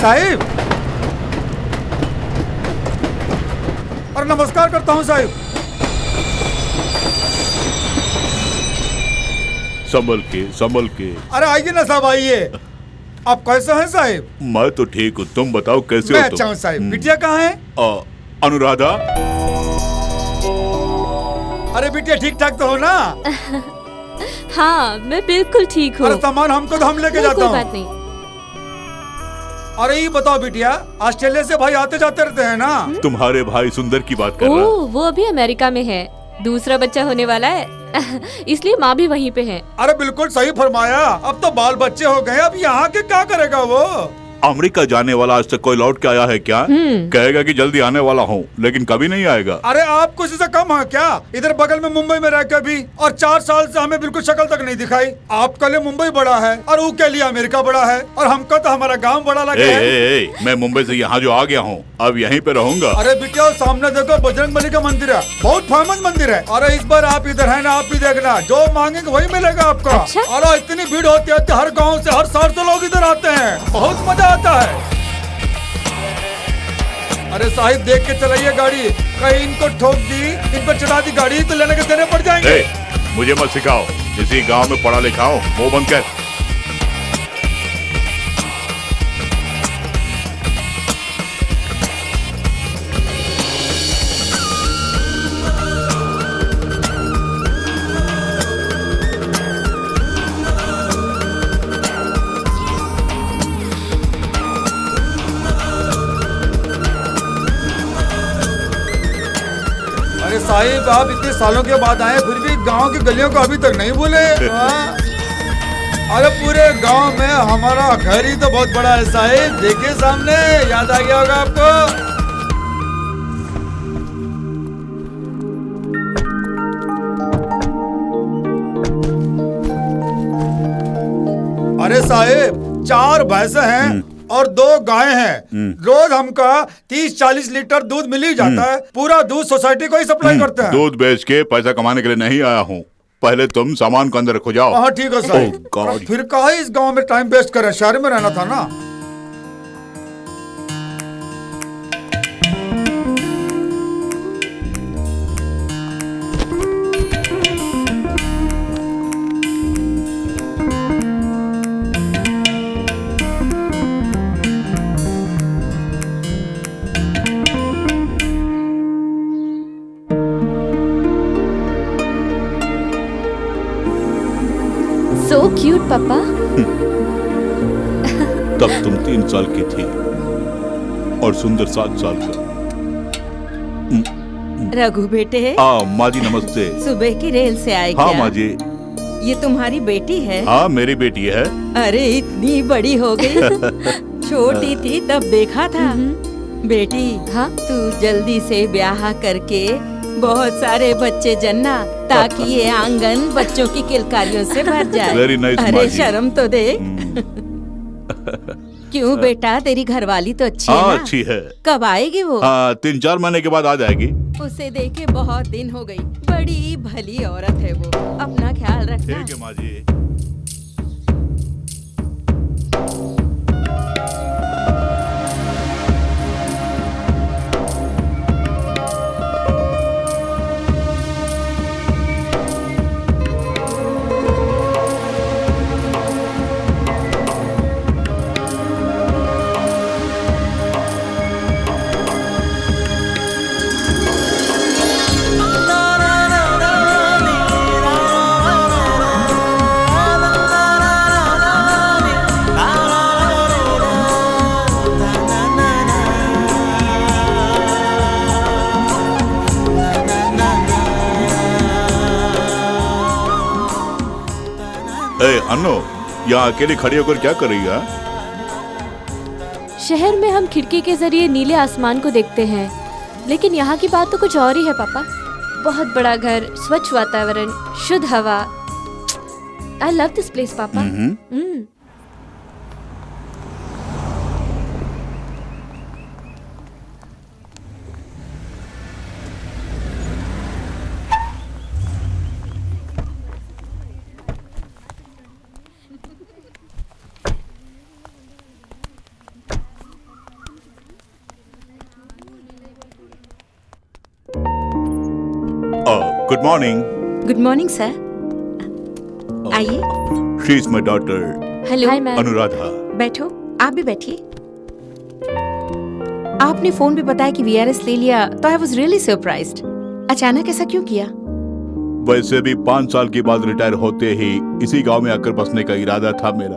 साहिब, और नमस्कार करता हूँ साहिब। संभल के। अरे आइए ना साहब, आइए। आप कैसे हैं साहिब? मैं तो ठीक हूँ, तुम बताओ कैसे मैं हो तुम? अच्छा हूँ साहिब। बिटिया कहाँ है? अनुराधा। अरे बिटिया ठीक ठाक तो हो ना? हाँ मैं बिल्कुल ठीक हूँ। अरे सामान हमको तो हम लेके जाता कोई हूँ। बात नहीं। अरे ये बताओ बिटिया, ऑस्ट्रेलिया से भाई आते जाते रहते हैं ना? तुम्हारे भाई सुंदर की बात कर रहा। ओह, वो अभी अमेरिका में है, दूसरा बच्चा होने वाला है इसलिए माँ भी वहीं पे है। अरे बिल्कुल सही फरमाया। अब तो बाल बच्चे हो गए, अब यहाँ के क्या करेगा वो? अमेरिका जाने वाला आज तक कोई लौट के आया है क्या? कहेगा कि जल्दी आने वाला हूँ, लेकिन कभी नहीं आएगा। अरे आप कुछ से कम है क्या? इधर बगल में मुंबई में रह के भी, और 4 साल से हमें बिल्कुल शक्ल तक नहीं दिखाई। आपके लिए मुंबई बड़ा है और वो के लिए अमेरिका बड़ा है, और हमको तो हमारा गांव बड़ा लगा है। मैं मुंबई से यहाँ जो आ गया हूँ, अब यहीं पे रहूंगा। अरे बिटिया सामने देखो, बजरंगबली का मंदिर है, बहुत फेमस मंदिर है। अरे इस बार आप इधर है ना, आप भी देखना, जो मांगेंगे वही मिलेगा आपको। अच्छा? अरे इतनी भीड़ होती है, हर गाँव से हर शहर से लोग इधर आते हैं, बहुत मजा आता है। अरे साहिब देख के चलाइए गाड़ी, कहीं इनको ठोक दी, इन पर चढ़ा दी गाड़ी तो लेने के देने पड़ जाएंगे। मुझे मत सिखाओ, इसी गांव में पढ़ा लिखा हूँ, मुंह बंद कर। अरे साहिब आप इतने सालों के बाद आए, फिर भी गांव की गलियों को अभी तक नहीं भूले। अरे पूरे गांव में हमारा घर ही तो बहुत बड़ा है साहिब, देखिए सामने, याद आ गया होगा आपको। अरे साहिब 4 भैंसे हैं और 2 गायें हैं। रोज हमका 30-40 लीटर दूध मिल ही जाता है। पूरा दूध सोसाइटी को ही सप्लाई करते हैं। दूध बेच के पैसा कमाने के लिए नहीं आया हूँ, पहले तुम सामान को अंदर रखो जाओ। हाँ ठीक है साहिब। फिर कहा इस गांव में टाइम वेस्ट करें, शहर में रहना था ना। So cute पापा। तब तुम 3 साल की थी और सुंदर 7 साल का। रघु बेटे। माँ जी नमस्ते। सुबह की रेल से आए हाँ क्या? माँ जी। ये तुम्हारी बेटी है? हाँ मेरी बेटी है। अरे इतनी बड़ी हो गई छोटी थी तब देखा था। बेटी हाँ? तू जल्दी से ब्याह करके बहुत सारे बच्चे जन्ना, ताकि ये आंगन बच्चों की किलकारियों से भर जाए। Very nice, अरे माँ जी। शर्म तो दे। क्यों बेटा, तेरी घरवाली तो अच्छी है हाँ ना? अच्छी है। कब आएगी वो? 3-4 महीने के बाद आ जाएगी। उसे देखे बहुत दिन हो गई, बड़ी भली औरत है वो। अपना ख्याल रखना। ठीक है माँ जी। अन्नो, यहाँ अकेली खड़ी होकर क्या कर रही है? शहर में हम खिड़की के जरिए नीले आसमान को देखते हैं, लेकिन यहाँ की बात तो कुछ और ही है पापा। बहुत बड़ा घर, स्वच्छ वातावरण, शुद्ध हवा। आई लव दिस प्लेस पापा। Good morning. Good morning sir, आइए। She is my daughter hello. Hi ma'am. Anuradha. बैठो, आप भी बैठिए। आपने फोन पे बताया कि वीआरएस ले लिया तो आई वाज रियली सरप्राइज्ड। अचानक ऐसा क्यों किया? वैसे भी 5 साल के बाद रिटायर होते ही इसी गांव में आकर बसने का इरादा था मेरा।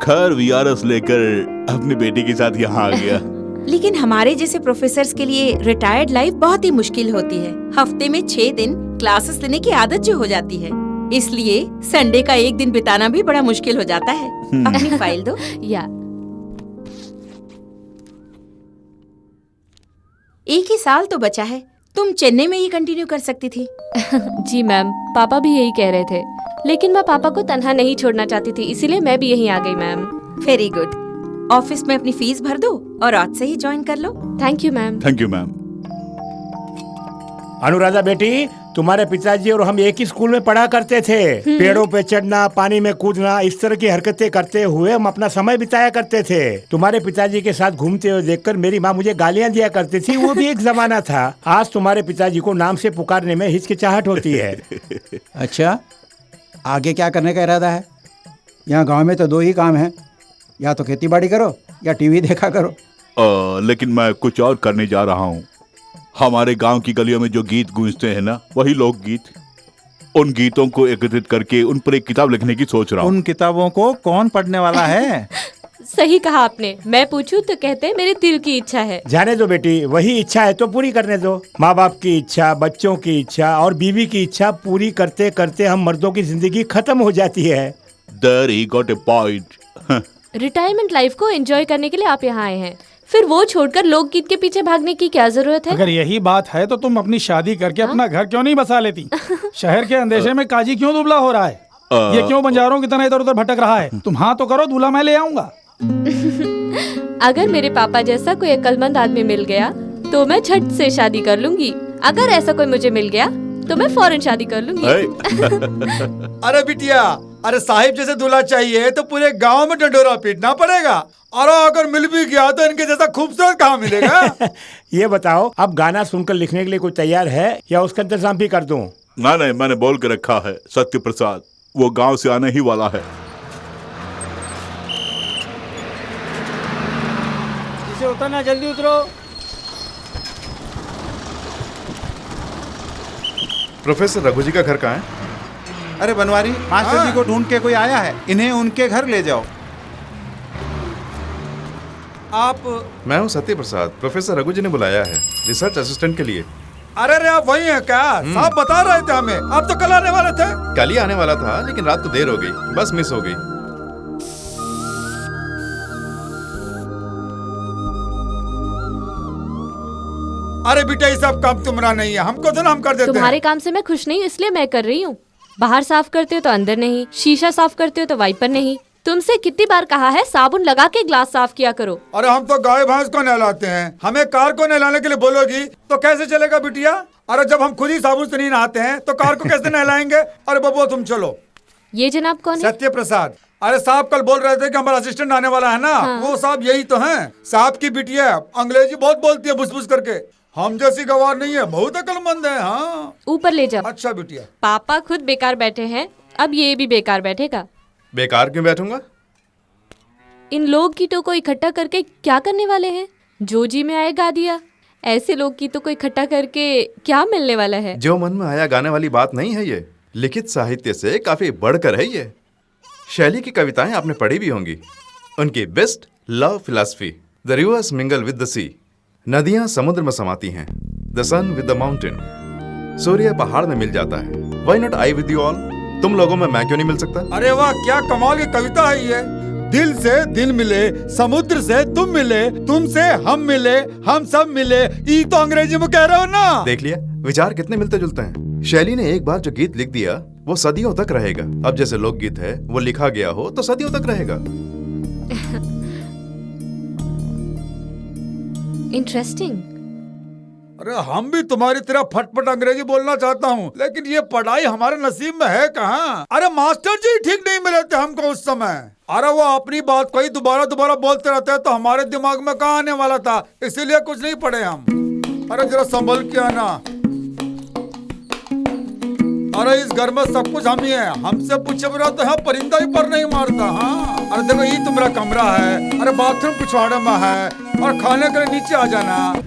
खैर वीआरएस लेकर अपनी बेटी के साथ यहाँ आ गया। लेकिन हमारे जैसे प्रोफेसर्स के लिए रिटायर्ड लाइफ बहुत ही मुश्किल होती है। हफ्ते में 6 दिन क्लासेस लेने की आदत जो हो जाती है, इसलिए संडे का एक दिन बिताना भी बड़ा मुश्किल हो जाता है। अपनी फाइल दो। या एक ही साल तो बचा है, तुम चेन्नई में ही कंटिन्यू कर सकती थी। जी मैम, पापा भी यही कह रहे थे, लेकिन मैं पापा को तन्हा नहीं छोड़ना चाहती थी, इसीलिए मैं भी यहीं आ गई मैम। Very good. ऑफिस में अपनी फीस भर दो और आज से ही ज्वाइन कर लो। Thank you ma'am. Thank you ma'am. Anuradha बेटी, तुम्हारे पिताजी और हम एक ही स्कूल में पढ़ा करते थे। पेड़ों पे चढ़ना, पानी में कूदना, इस तरह की हरकतें करते हुए हम अपना समय बिताया करते थे। तुम्हारे पिताजी के साथ घूमते हुए देखकर मेरी माँ मुझे गालियाँ दिया करती थी। वो भी एक जमाना था। आज तुम्हारे पिताजी को नाम से पुकारने में हिचकिचाहट होती है। अच्छा, आगे क्या करने का इरादा है? यहाँ गांव में तो 2 ही काम हैं, या तो खेती बाड़ी करो या टीवी देखा करो। लेकिन मैं कुछ और करने जा रहा हूँ। हमारे गांव की गलियों में जो गीत गूंजते हैं ना, वही लोकगीत, उन गीतों को एकत्रित करके उन पर एक किताब लिखने की सोच रहा हूँ। उन किताबों को कौन पढ़ने वाला है? सही कहा आपने। मैं पूछूं तो कहते हैं मेरे दिल की इच्छा है। जाने दो बेटी, वही इच्छा है तो पूरी करने दो। माँ बाप की इच्छा, बच्चों की इच्छा और बीवी की इच्छा पूरी करते करते हम मर्दों की जिंदगी खत्म हो जाती है। There he got a point. Retirement life को एंजॉय करने के लिए आप यहाँ आए हैं, फिर वो छोड़कर लोकगीत के पीछे भागने की क्या जरूरत है? अगर यही बात है तो तुम अपनी शादी करके अपना घर क्यों नहीं बसा लेती? शहर के अंदेशे में काजी क्यों दुबला हो रहा है? ये क्यों बंजारों की तरह इधर उधर भटक रहा है? तुम हाँ तो करो, दूल्हा मैं ले आऊंगा। अगर मेरे पापा जैसा कोई अक्लमंद आदमी मिल गया तो मैं झट से शादी कर लूंगी। अगर ऐसा कोई मुझे मिल गया तो मैं फौरन शादी कर लूंगी। अरे बिटिया, अरे साहिब जैसे दूल्हा चाहिए तो पूरे गांव में डंडोरा पीटना पड़ेगा, और अगर मिल भी गया तो इनके जैसा खूबसूरत कहाँ मिलेगा? ये बताओ, अब गाना सुनकर लिखने के लिए कोई तैयार है या उसका इंतजाम भी कर दूं? नहीं, मैंने बोल के रखा है, सत्य प्रसाद वो गांव से आने ही वाला है। इसे उतरना, जल्दी उतरो। प्रोफेसर रघु जी का घर कहाँ है? अरे बनवारी, मास्टर जी को ढूंढ के कोई आया है, इन्हें उनके घर ले जाओ। आप? मैं हूँ सत्य प्रसाद, प्रोफेसर रघु जी ने बुलाया है रिसर्च असिस्टेंट के लिए। अरे आप वही हैं क्या? साहब बता रहे थे हमें, आप तो कल आने वाले थे। कल ही आने वाला था, लेकिन रात को देर हो गई, बस मिस हो गई। अरे बेटा, ये सब काम तुम्हारा नहीं है, हमको तो ना हम कर देते तुम्हारे हैं। काम से मैं खुश नहीं, इसलिए मैं कर रही हूँ। बाहर साफ करते हो तो अंदर नहीं, शीशा साफ करते हो तो वाइपर नहीं। तुमसे कितनी बार कहा है साबुन लगा के ग्लास साफ किया करो। अरे हम तो गाय भैंस को नहलाते हैं, हमें कार को नहलाने के लिए बोलोगी तो कैसे चलेगा बिटिया? अरे जब हम खुद ही साबुन से नहीं नहाते हैं तो कार को कैसे नहलाएंगे? अरे बबुआ तुम चलो। ये जनाब कौन है? सत्य प्रसाद। अरे साहब कल बोल रहे थे कि हमारा असिस्टेंट आने वाला है ना। हाँ। वो साहब यही तो हैं। साहब की बिटिया अंग्रेजी बहुत बोलती है बुस-बुस करके, हम जैसी गवार नहीं है, बहुत अक्लमंद है। हाँ ऊपर ले जाओ। अच्छा बिटिया। पापा खुद बेकार बैठे हैं, अब ये भी बेकार बैठेगा। बेकार क्यों बैठूंगा? इन लोकगीतों को इकट्ठा करके क्या करने वाले हैं? जो जी में आए गा दिया। ऐसे लोकगीतों को इकट्ठा करके क्या मिलने वाला है? जो मन में आया गाने वाली बात नहीं है ये, लिखित साहित्य से काफी बढ़कर है ये। शैली की कविताएं आपने पढ़ी भी होंगी। उनकी best love philosophy, the rivers mingle with the sea, नदियां समुद्र में समाती हैं, the sun with the mountain, सूर्य पहाड़ में मिल जाता है, why not I with you all, तुम लोगों में मैं क्यों नहीं मिल सकता? अरे वाह, क्या कमाल की कविता है ये। दिल से दिल मिले, समुद्र से तुम मिले, तुमसे हम मिले, हम सब मिले, ये तो अंग्रेजी में कह रहे हो ना। देख लिया, विचार कितने मिलते जुलते हैं। शैली ने एक बार जो गीत लिख दिया वो सदियों तक रहेगा। अब जैसे लोकगीत है वो लिखा गया हो तो सदियों तक रहेगा। इंटरेस्टिंग। अरे हम भी तुम्हारी तरह फटफट अंग्रेजी बोलना चाहता हूँ, लेकिन ये पढ़ाई हमारे नसीब में है कहाँ। अरे मास्टर जी ठीक नहीं मिले थे हमको उस समय। अरे वो अपनी बात को ही दोबारा दोबारा बोलते रहते हैं तो हमारे दिमाग में कहाँ आने वाला था, इसीलिए कुछ नहीं पढ़े हम। अरे जरा संभल के आना। अरे इस घर में सब कुछ हम ही है, हमसे पूछे बना तो यहाँ परिंदा भी पर नहीं मारता। हाँ अरे देखो ये तुम्हारा कमरा है, अरे बाथरूम पिछवाड़े में है, और खाने के लिए नीचे आ जाना।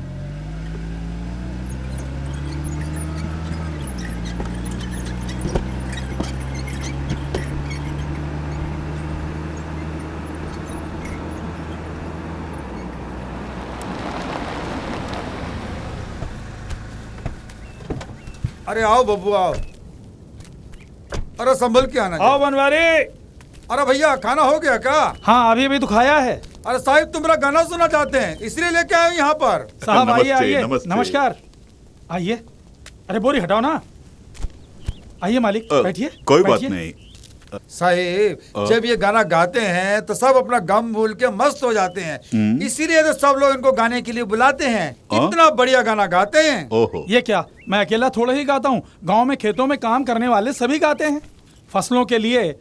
अरे आओ बब्बू आओ, अरे संभल के आना। आओ बनवारी। अरे भैया खाना हो गया क्या? हाँ अभी अभी तो खाया है। अरे साहिब तुम मेरा गाना सुनना चाहते हैं इसलिए लेके आए यहाँ पर। साहब आइए आइए, नमस्ते। नमस्कार आइए। अरे बोरी हटाओ ना, आइए मालिक बैठिए। कोई बात बैठिए। नहीं। साहिब जब ये गाना गाते हैं तो सब अपना गम भूल के मस्त हो जाते हैं, इसीलिए तो सब लोग इनको गाने के लिए बुलाते हैं। इतना बढ़िया गाना गाते हैं। ओहो। ये क्या मैं अकेला थोड़ा ही गाता हूँ, गांव में खेतों में काम करने वाले सभी गाते हैं। फसलों के लिए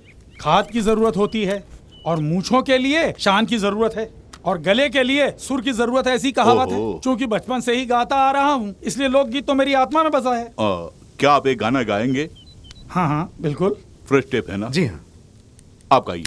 खाद की जरूरत होती है, और मूछों के लिए शान की जरूरत है, और गले के लिए सुर की जरूरत है, ऐसी कहावत है। चूंकि बचपन से ही गाता आ रहा हूँ इसलिए लोकगीत तो मेरी आत्मा में बसा है। क्या आप एक गाना गाएंगे? हाँ हाँ बिल्कुल। फ्रेश टेप है ना? जी हाँ। आप गाइए।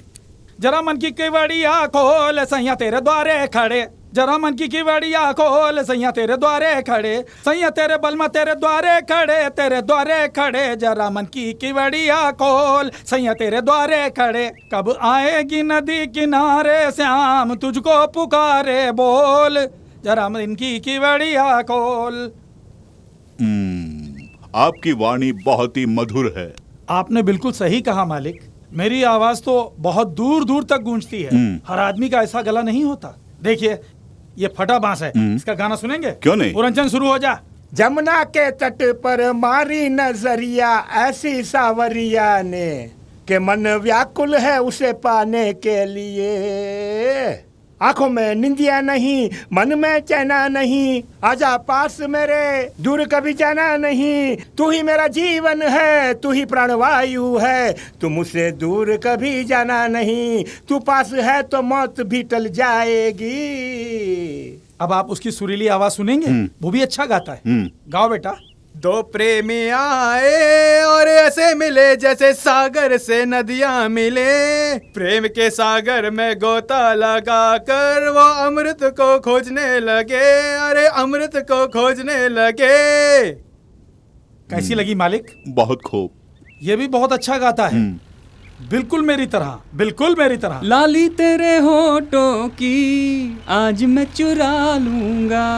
जरा मन की केवड़िया खोल सैया तेरे द्वारे खड़े, जरा मन की केवड़िया खोल सैया तेरे द्वारे खड़े, सैया तेरे बलमा तेरे द्वारे खड़े, तेरे द्वारे खड़े। जरा मन की केवड़िया खोल सैया तेरे द्वारे खड़े, कब आएगी नदी किनारे श्याम तुझको पुकारे बोल, जरा मन की केवड़िया खोल। आपकी वाणी बहुत ही मधुर है। आपने बिल्कुल सही कहा मालिक, मेरी आवाज तो बहुत दूर दूर तक गूंजती है। हर आदमी का ऐसा गला नहीं होता। देखिए ये फटा बांस है, इसका गाना सुनेंगे? क्यों नहीं? पुरंचन शुरू हो जा। जमुना के तट पर मारी नजरिया ऐसी सावरिया ने, के मन व्याकुल है उसे पाने के लिए। आंखों में निंदिया नहीं, मन में चैना नहीं, आजा पास मेरे, दूर कभी जाना नहीं। तू ही मेरा जीवन है, तू ही प्राणवायु है, तू मुझसे दूर कभी जाना नहीं। तू पास है तो मौत भी टल जाएगी। अब आप उसकी सुरीली आवाज सुनेंगे, वो भी अच्छा गाता है। गाओ बेटा। दो प्रेमी आए और ऐसे मिले जैसे सागर से नदियां मिले, प्रेम के सागर में गोता लगा कर वो अमृत को खोजने लगे, अरे अमृत को खोजने लगे। कैसी लगी मालिक? बहुत खूब। ये भी बहुत अच्छा गाता है, बिल्कुल मेरी तरह, बिल्कुल मेरी तरह। लाली तेरे होठों की आज मैं चुरा लूंगा,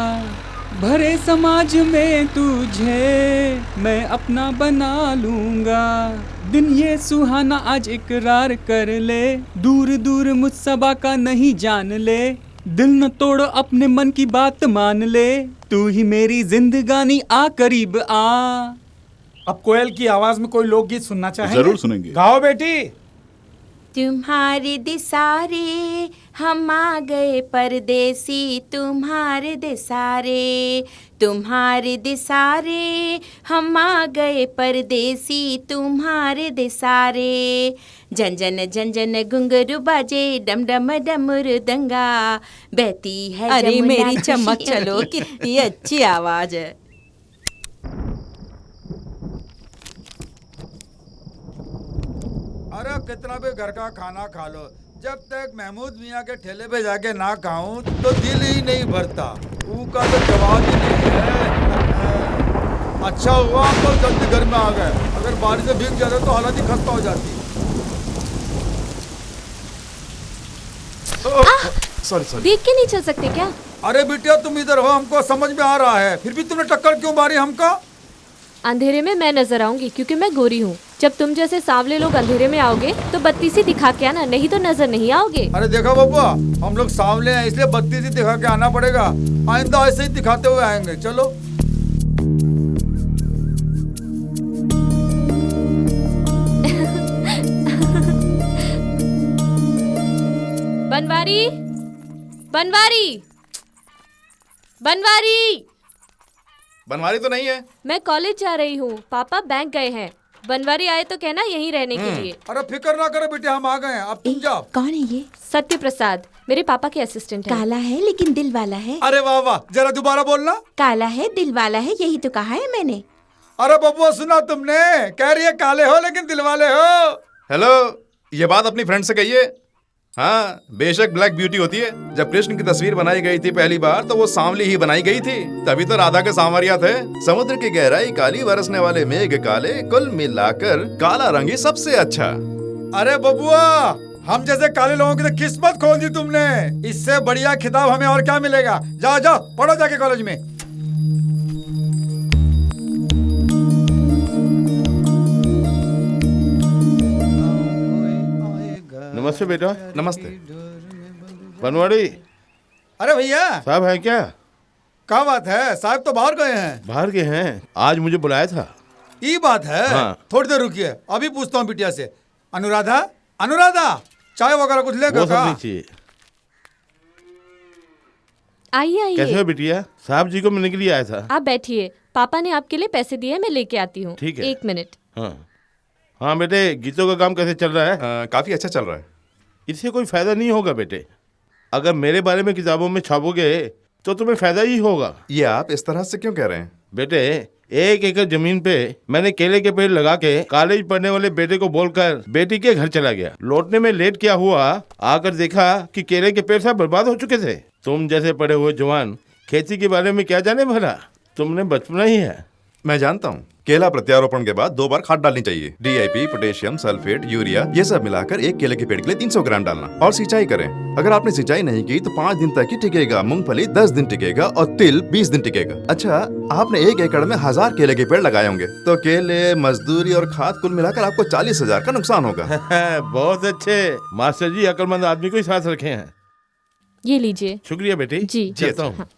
भरे समाज में तुझे मैं अपना बना लूंगा। दिन ये सुहाना आज इकरार कर ले, दूर दूर मुझसबा का नहीं जान ले, दिल न तोड़ अपने मन की बात मान ले, तू ही मेरी जिंदगानी आ करीब आ। अब कोयल की आवाज में कोई लोकगीत सुनना चाहेंगे? जरूर सुनेंगे। गाओ बेटी। तुम्हारे दिसारे हम आ गए परदेसी, तुम्हारे दिसारे, तुम्हारे दिसारे हम आ गए परदेसी, तुम्हारे दिसारे। जन जन जन जन घुंघरू बाजे, डम डम डमरू दंगा, बहती है अरे जमुना मेरी खुशी। चमक चलो, कितनी अच्छी आवाज है। अरे कितना भी घर का खाना खा लो, जब तक महमूद मियाँ के ठेले पे जाके ना खाऊं तो दिल ही नहीं भरता। ऊ का तो जवाब ही नहीं है। अच्छा हुआ हम लोग जल्दी घर में आ गए, अगर बारिश में भीग जाते तो हालत ही खस्ता हो जाती। Sorry sorry. देख के नहीं चल सकते क्या? अरे बिटिया तुम इधर हो, हमको समझ में आ रहा है, फिर भी तुमने टक्कर क्यों मारी हमको? अंधेरे में मैं नजर आऊंगी क्योंकि मैं गोरी हूँ। जब तुम जैसे सांवले लोग अंधेरे में आओगे तो बत्ती सी दिखा के आना, नहीं तो नजर नहीं आओगे। अरे देखा बब्बा, हम लोग सांवले हैं इसलिए बत्ती से दिखा के आना पड़ेगा, आइंदा ऐसे ही दिखाते हुए आएंगे। चलो। बनवारी, बनवारी, बनवारी। बनवारी तो नहीं है। मैं कॉलेज जा रही हूँ, पापा बैंक गए हैं। बनवारी आए तो कहना यहीं रहने के लिए। अरे फिक्र ना करो बेटे, हम आ गए हैं, अब तुम जाओ। कौन है ये? सत्य प्रसाद मेरे पापा के असिस्टेंट हैं। काला है लेकिन दिल वाला है। अरे वाह वाह, जरा दोबारा बोलना। काला है दिल वाला है, यही तो कहा है मैंने। अरे बबुआ सुना तुमने, कह रही है काले हो लेकिन दिल वाले हो। हेलो, ये बात अपनी फ्रेंड से कहिए। हाँ, बेशक ब्लैक ब्यूटी होती है। जब कृष्ण की तस्वीर बनाई गई थी पहली बार तो वो सांवली ही बनाई गई थी, तभी तो राधा के सांवरिया थे। समुद्र की गहराई काली, बरसने वाले मेघ काले, कुल मिलाकर काला रंग ही सबसे अच्छा। अरे बबुआ, हम जैसे काले लोगों की तो किस्मत खोल दी तुमने। इससे बढ़िया खिताब हमें और क्या मिलेगा। जाओ जाओ पढ़ो जाके कॉलेज में। नमस्ते बेटा। नमस्ते। बनवाड़ी अरे भैया साहब है क्या? क्या बात है, साहब तो बाहर गए हैं। बाहर गए हैं? आज मुझे बुलाया था। ये बात है। हाँ। थोड़ी देर रुकिए, अभी पूछता हूँ बिटिया से। अनुराधा, अनुराधा, चाय वगैरह कुछ लेगा वो सब क्या? नहीं चाहिए। आइए कैसे हो आइए, बिटिया? साहब जी को मिलने के लिए आया था। आप बैठिए। पापा ने आपके लिए पैसे दिए, मैं लेके आती हूँ। ठीक है। 1 मिनट। हाँ हाँ बेटे, गीतों का काम कैसे चल रहा है? काफी अच्छा चल रहा है। इससे कोई फायदा नहीं होगा बेटे। अगर मेरे बारे में किताबों में छापोगे तो तुम्हें फायदा ही होगा। ये आप इस तरह से क्यों कह रहे हैं? बेटे, 1 एकड़ जमीन पे मैंने केले के पेड़ लगा के कॉलेज पढ़ने वाले बेटे को बोलकर बेटी के घर चला गया। लौटने में लेट क्या हुआ, आकर देखा कि केले के पेड़ सब बर्बाद हो चुके थे। तुम जैसे पढ़े हुए जवान खेती के बारे में क्या जाने भला, तुमने बचपना ही है। मैं जानता हूँ, केला प्रत्यारोपण के बाद 2 बार खाद डालनी चाहिए। DIP, पोटेशियम, सल्फेट, यूरिया, ये सब मिलाकर एक केले के पेड़ के लिए 300 ग्राम डालना और सिंचाई करें। अगर आपने सिंचाई नहीं की तो 5 दिन तक ही टिकेगा। मूंगफली 10 दिन टिकेगा और तिल 20 दिन टिकेगा। अच्छा, आपने 1 एकड़ में 1000 केले के पेड़ लगाए होंगे तो केले, मजदूरी और खाद कुल मिलाकर आपको 40,000 का नुकसान होगा। बहुत अच्छे मास्टर जी, अक्लमंद आदमी को ही साथ रखे हैं। ये लीजिए। शुक्रिया बेटी। जी। चलता हूँ। हाँ।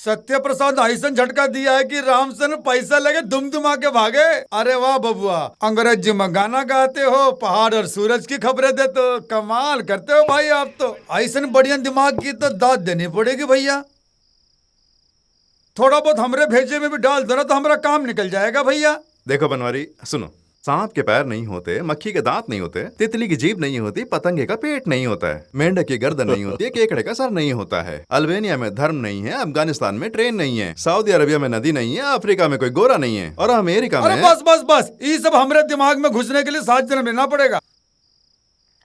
सत्य प्रसाद ऐसा झटका दिया है कि रामसन पैसा लगे दुम दुमा के भागे। अरे वाह बबुआ, अंग्रेजी में गाना गाते हो, पहाड़ और सूरज की खबरें देते हो, कमाल करते हो भाई आप तो। ऐसा बढ़िया दिमाग की तो दाद देनी पड़ेगी भैया। थोड़ा बहुत हमरे भेजे में भी डाल दो ना तो हमारा काम निकल जाएगा भैया। देखो बनवारी, सुनो, सांप के पैर नहीं होते, मक्खी के दांत नहीं होते, तितली की जीभ नहीं होती, पतंगे का पेट नहीं होता है, मेंढक की गर्दन नहीं होती है, केकड़े का सर नहीं होता है, अल्बानिया में धर्म नहीं है, अफगानिस्तान में ट्रेन नहीं है, सऊदी अरबिया में नदी नहीं है, अफ्रीका में कोई गोरा नहीं है और अमेरिका में। अरे बस बस बस, ये सब हमारे दिमाग में घुसने के लिए 7 जन्म लेना पड़ेगा।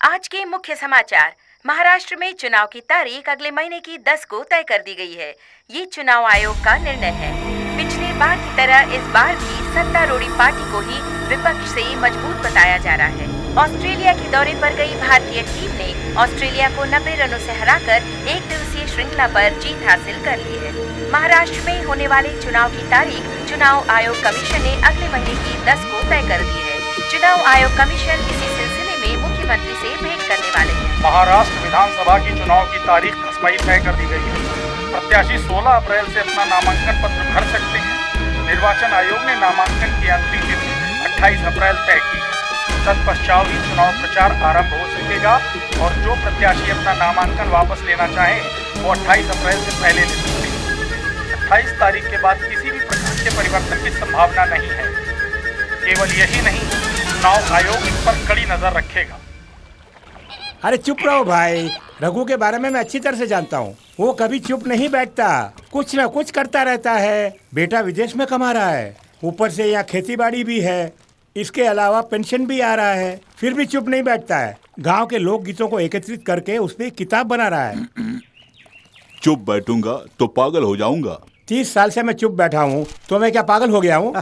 आज के मुख्य समाचार। महाराष्ट्र में चुनाव की तारीख अगले महीने की 10 को तय कर दी गई है। ये चुनाव आयोग का निर्णय है। पिछली बार की तरह इस बार भी सत्तारूढ़ी पार्टी को ही विपक्ष से मजबूत बताया जा रहा है। ऑस्ट्रेलिया के दौरे पर गई भारतीय टीम ने ऑस्ट्रेलिया को 90 रनों से हराकर 1 दिवसीय श्रृंखला पर जीत हासिल कर ली है। महाराष्ट्र में होने वाले चुनाव की तारीख चुनाव आयोग कमीशन ने अगले महीने की 10 को तय कर दी है। चुनाव आयोग कमीशन इसी सिलसिले में मुख्यमंत्री से भेंट करने वाले हैं। महाराष्ट्र विधानसभा की चुनाव की तारीख 10 मई तय कर दी गई है। प्रत्याशी 16 अप्रैल से अपना नामांकन पत्र भर सकते हैं। निर्वाचन आयोग ने नामांकन की अंतिम तिथि 28 अप्रैल तय की है। तत्पश्चात ही चुनाव प्रचार आरंभ हो सकेगा और जो प्रत्याशी अपना नामांकन वापस लेना चाहे वो 28 अप्रैल से पहले ले सकते हैं। 28 तारीख के बाद किसी भी प्रकार के परिवर्तन की संभावना नहीं है। केवल यही नहीं, चुनाव आयोग इन पर कड़ी नजर रखेगा। अरे चुप रहो भाई, रघु के बारे में मैं अच्छी तरह से जानता हूँ। वो कभी चुप नहीं बैठता, कुछ ना कुछ करता रहता है। बेटा विदेश में कमा रहा है, ऊपर से यहाँ खेती बाड़ी भी है, इसके अलावा पेंशन भी आ रहा है, फिर भी चुप नहीं बैठता है। गांव के लोक गीतों को एकत्रित करके उस पर किताब बना रहा है। चुप बैठूंगा तो पागल हो जाऊंगा। 30 साल से मैं चुप बैठा हूँ तो मैं क्या पागल हो गया हूँ?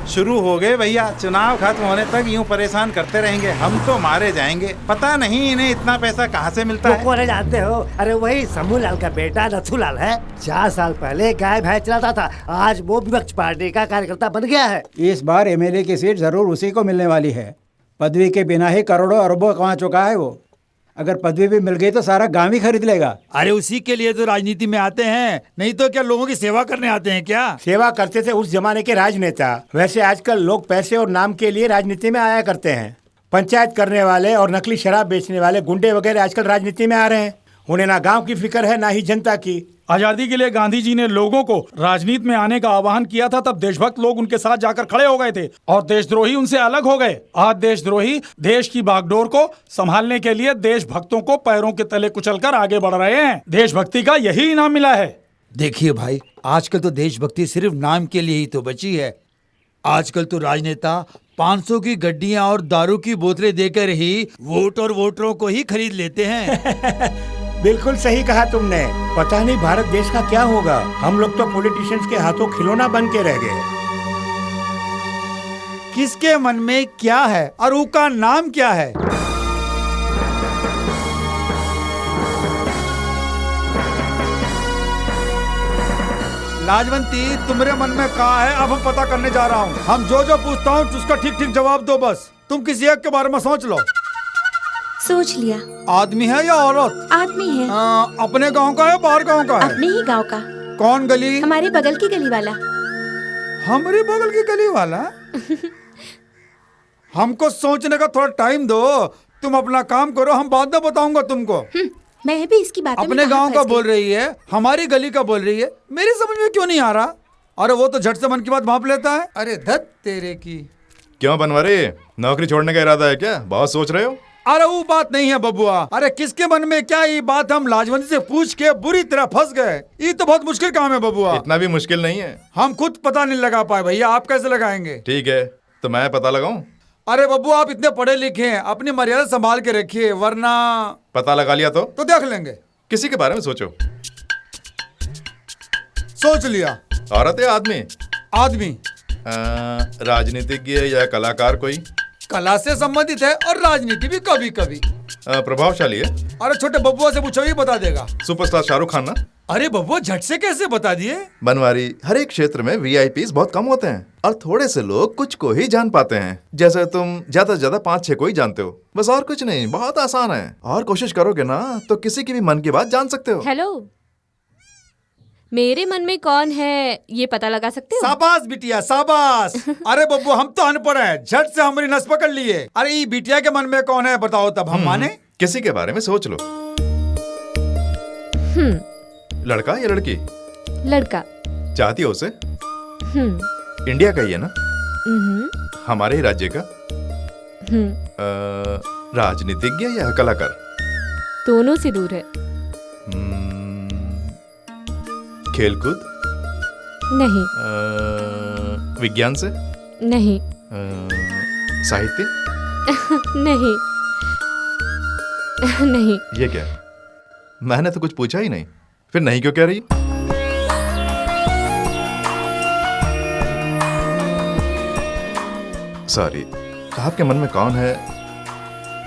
शुरू हो गए भैया, चुनाव खत्म होने तक यूं परेशान करते रहेंगे, हम तो मारे जाएंगे। पता नहीं इन्हें इतना पैसा कहाँ से मिलता है। कौन जानते हो? अरे वही समूलाल का बेटा नथुलाल है। 4 साल पहले गाय भैंस चलाता था, आज वो विपक्ष पार्टी का कार्यकर्ता बन गया है। इस बार एमएलए की सीट जरूर उसी को मिलने वाली है। पदवी के बिना ही करोड़ों अरबों कमा चुका है वो। अगर पदवी भी मिल गई तो सारा गांव ही खरीद लेगा। अरे उसी के लिए तो राजनीति में आते हैं, नहीं तो क्या लोगों की सेवा करने आते हैं क्या? सेवा करते थे उस जमाने के राजनेता, वैसे आजकल लोग पैसे और नाम के लिए राजनीति में आया करते हैं। पंचायत करने वाले और नकली शराब बेचने वाले गुंडे वगैरह आजकल राजनीति में आ रहे हैं। उन्हें ना गांव की फिक्र है ना ही जनता की। आजादी के लिए गांधी जी ने लोगों को राजनीति में आने का आह्वान किया था, तब देशभक्त लोग उनके साथ जाकर खड़े हो गए थे और देशद्रोही उनसे अलग हो गए। आज देशद्रोही देश की बागडोर को संभालने के लिए देशभक्तों को पैरों के तले कुचलकर आगे बढ़ रहे हैं। देशभक्ति का यही इनाम मिला है। देखिए भाई, आजकल तो देशभक्ति सिर्फ नाम के लिए ही तो बची है। आजकल तो राजनेता 500 की गड्डियां और दारू की बोतलें देकर ही वोट और वोटरों को ही खरीद लेते हैं। बिल्कुल सही कहा तुमने। पता नहीं भारत देश का क्या होगा। हम लोग तो पॉलिटिशियंस के हाथों खिलौना बन के रह गए। किसके मन में क्या है और उसका नाम क्या है? लाजवंती, तुम्हारे मन में कहा है अब हम पता करने जा रहा हूँ। हम जो जो पूछता हूँ उसका ठीक ठीक जवाब दो बस। तुम किसी एक के बारे में सोच लो। सोच लिया। आदमी है या औरत? आदमी है। अपने गांव का है बाहर गांव का है? अपने ही गांव का। कौन गली? हमारे बगल की गली वाला। हमारे बगल की गली वाला? हमको सोचने का थोड़ा टाइम दो। तुम अपना काम करो, हम बाद में बताऊंगा तुमको। मैं भी इसकी बात अपने गांव का बोल रही है, हमारी गली का बोल रही है। मेरी समझ में क्यों नहीं आ रहा? अरे वो तो झट से मन की बात भांप लेता है। अरे धत तेरे की। क्यों बनवारी, नौकरी छोड़ने का इरादा है क्या? बहुत सोच रहे हो? अरे वो बात नहीं है बबुआ। अरे किसके मन में क्या, ये बात हम लाजवंती से पूछ के बुरी तरह फंस गए। ये तो बहुत मुश्किल काम है बबुआ। इतना भी मुश्किल नहीं है। हम खुद पता नहीं लगा पाए भैया, आप कैसे लगाएंगे? ठीक है, तो मैं पता लगाऊं? अरे बब्बू, आप इतने पढ़े लिखे हैं, अपनी मर्यादा संभाल के रखिए, वरना पता लगा लिया तो देख लेंगे। किसी के बारे में सोचो। सोच लिया। औरत या आदमी? आदमी। राजनीतिज्ञ या कलाकार? कोई कला से संबंधित है और राजनीति भी कभी कभी। प्रभावशाली है? अरे छोटे बब्बुआ से पूछो, ही बता देगा। सुपरस्टार शाहरुख खान ना? अरे बब्बुआ, झट से कैसे बता दिए? बनवारी, हर एक क्षेत्र में VIPs बहुत कम होते हैं और थोड़े से लोग कुछ को ही जान पाते हैं। जैसे तुम ज्यादा से ज्यादा 5-6 को ही जानते हो, बस, और कुछ नहीं। बहुत आसान है, और कोशिश करोगे ना तो किसी की भी मन की बात जान सकते हो। हेलो, मेरे मन में कौन है ये पता लगा सकते हो? शाबाश बिटिया, शाबाश। अरे बब्बू, हम तो अनपढ़ हैं, झट से हमारी नस पकड़ लिए। अरे ये बिटिया के मन में कौन है बताओ, तब हम माने। किसी के बारे में सोच लो। लड़का या लड़की? लड़का। चाहती हो उसे? इंडिया का ही है ना? हमारे ही राज्य का? राजनीतिज्ञ या कलाकार? दोनों से दूर है। खेलकूद? नहीं। विज्ञान से? नहीं। साहित्य? नहीं। नहीं। ये क्या? मैंने तो कुछ पूछा ही नहीं, फिर नहीं क्यों कह रही? सॉरी, आपके मन में कौन है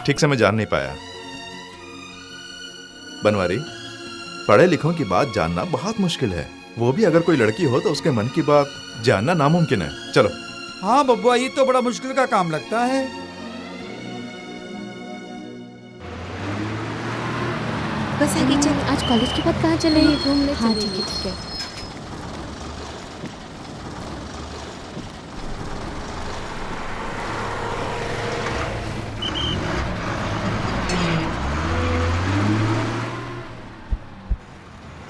ठीक से मैं जान नहीं पाया। बनवारी, पढ़े लिखों की बात जानना बहुत मुश्किल है, वो भी अगर कोई लड़की हो तो उसके मन की बात जानना नामुमकिन है। चलो। हाँ बब्बुआ, ये तो बड़ा मुश्किल का काम लगता है। बस आगे चल। आज कॉलेज के बाद कहाँ चले? घूमने। हाँ ठीक है ठीक है।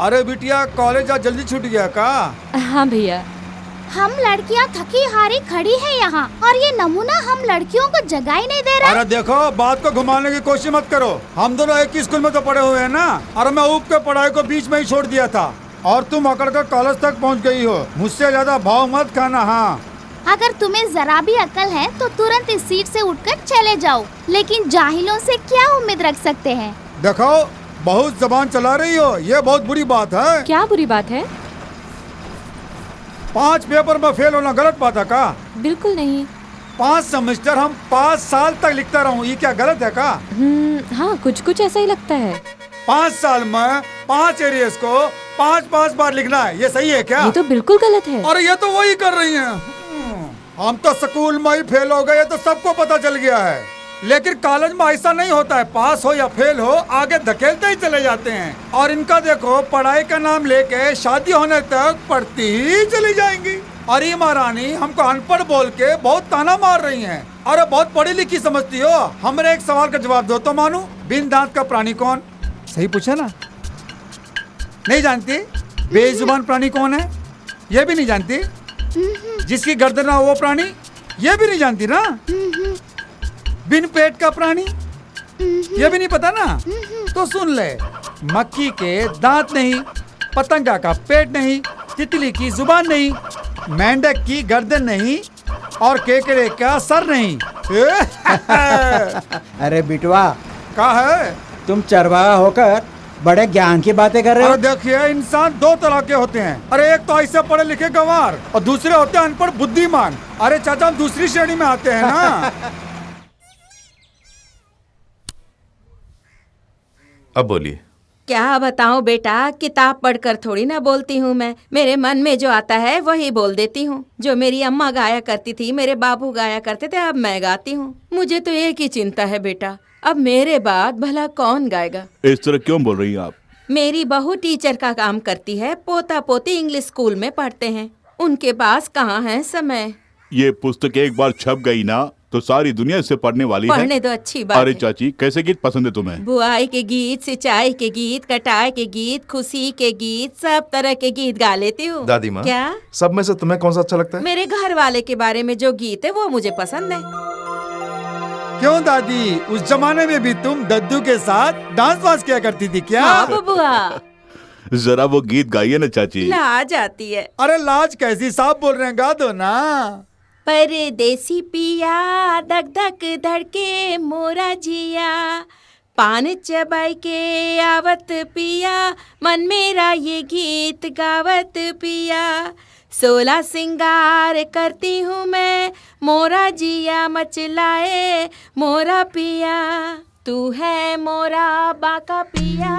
अरे बिटिया, कॉलेज आज जल्दी छूट गया का? हाँ भैया। हम लड़कियां थकी हारी खड़ी हैं यहाँ, और ये नमूना हम लड़कियों को जगह ही नहीं दे रहा। अरे देखो, बात को घुमाने की कोशिश मत करो। हम दोनों एक ही स्कूल में तो पढ़े हुए हैं ना। और मैं ऊप के पढ़ाई को बीच में ही छोड़ दिया था, और तुम अकड़ कर कॉलेज तक पहुँच गई हो। मुझसे ज्यादा भाव मत खाना। हाँ, अगर तुम्हें जरा भी अकल है तो तुरंत इस सीट से उठकर चले जाओ, लेकिन जाहिलों से क्या उम्मीद रख सकते हैं? देखो, बहुत जबान चला रही हो, ये बहुत बुरी बात है। क्या बुरी बात है? 5 पेपर में फेल होना गलत बात है का? बिल्कुल नहीं। 5 सेमेस्टर हम 5 साल तक लिखता रहूं, ये क्या गलत है का? हाँ, कुछ कुछ ऐसा ही लगता है। 5 साल में 5 एरियस को 5-5 बार लिखना है, ये सही है क्या? ये तो बिल्कुल गलत है। अरे ये तो वही कर रही हैं। हम तो स्कूल में ही फेल हो गए, तो सबको पता चल गया है। लेकिन कॉलेज में ऐसा नहीं होता है, पास हो या फेल हो आगे धकेलते ही चले जाते हैं। और इनका देखो, पढ़ाई का नाम लेके शादी होने तक पढ़ती ही चली जाएंगी। और ये महारानी हमको अनपढ़ बोल के बहुत ताना मार रही हैं। अरे बहुत पढ़ी लिखी समझती हो। हमारे एक सवाल का जवाब दो तो मानू। बिन दांत का प्राणी कौन? सही पूछा ना? नहीं जानती? बेजुबान प्राणी कौन है ये भी नहीं जानती? जिसकी गर्दन ना हो वो प्राणी ये भी नहीं जानती ना? बिन पेट का प्राणी ये भी नहीं पता ना? तो सुन ले, मक्खी के दांत नहीं, पतंगा का पेट नहीं, तितली की जुबान नहीं, मेंढक की गर्दन नहीं और केकड़े का सर नहीं। अरे बिटवा, क्या है? तुम चरवाहा होकर बड़े ज्ञान की बातें कर रहे हो। अरे देखिए, इंसान दो तरह के होते हैं। अरे एक तो ऐसे पढ़े लिखे गंवार और दूसरे होते हैं अनपढ़ बुद्धिमान। अरे चाचा, हम दूसरी श्रेणी में आते हैं ना। अब बोलिए। क्या बताऊं बेटा, किताब पढ़कर थोड़ी ना बोलती हूँ मैं। मेरे मन में जो आता है वही बोल देती हूँ। जो मेरी अम्मा गाया करती थी, मेरे बाबू गाया करते थे, अब मैं गाती हूँ। मुझे तो एक ही चिंता है बेटा, अब मेरे बाद भला कौन गाएगा। इस तरह क्यों बोल रही हैं आप? मेरी बहू टीचर का काम करती है, पोता पोती इंग्लिश स्कूल में पढ़ते हैं, उनके पास कहाँ है समय। ये पुस्तक एक बार छप गई ना तो सारी दुनिया इससे पढ़ने वाली है। पढ़ने तो अच्छी बात अरे है। चाची, कैसे गीत पसंद है तुम्हें? बुआई के गीत, सिंचाई के गीत, कटाई के गीत, खुशी के गीत, सब तरह के गीत गा लेती हूँ। दादी माँ, क्या? सब में से तुम्हें कौन सा अच्छा लगता है? मेरे घर वाले के बारे में जो गीत है वो मुझे पसंद है। क्यों दादी, उस जमाने में भी तुम दद्दू के साथ डांस वांस किया करती थी क्या? हाँ बबुआ। जरा वो गीत गाइए ना चाची। लाज आती है। अरे लाज कैसी, साफ बोल रहे हैं, गा दो ना। परदेसी पिया धक धक धड़के मोरा जिया, पान चबाई के आवत पिया, मन मेरा ये गीत गावत पिया। 16 सिंगार करती हूँ मैं, मोरा जिया मचलाए मोरा पिया। तू है मोरा बाका पिया,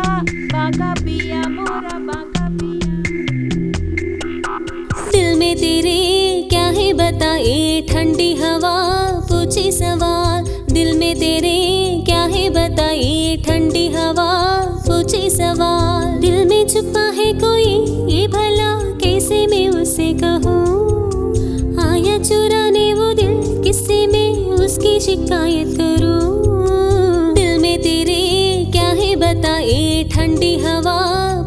बाका पिया मोरा बाका पिया। दिल में तेरे क्या है बताए, ठंडी हवा पूछी सवाल। दिल में तेरे क्या है बताए, ठंडी हवा पूछी सवाल। दिल में छुपा है कोई ये भला, कैसे मैं उसे कहूँ। आया चुराने वो दिल, किससे मैं उसकी शिकायत करूँ। दिल में तेरे क्या है बताए, ठंडी हवा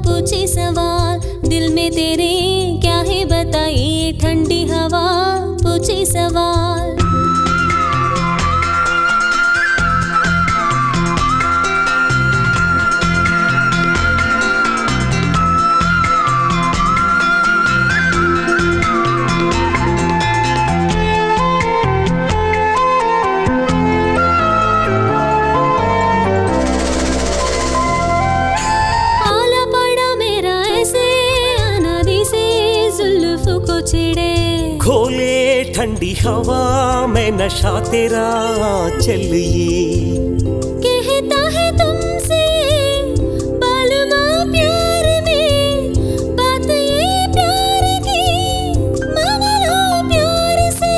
पूछी सवाल। दिल में तेरे क्या है बताइए, ठंडी हवा पूछी सवाल। खोले ठंडी हवा में नशा तेरा चलिए। कहता है तुमसे बालमा प्यार में, बात ये प्यार की मान लो प्यार से।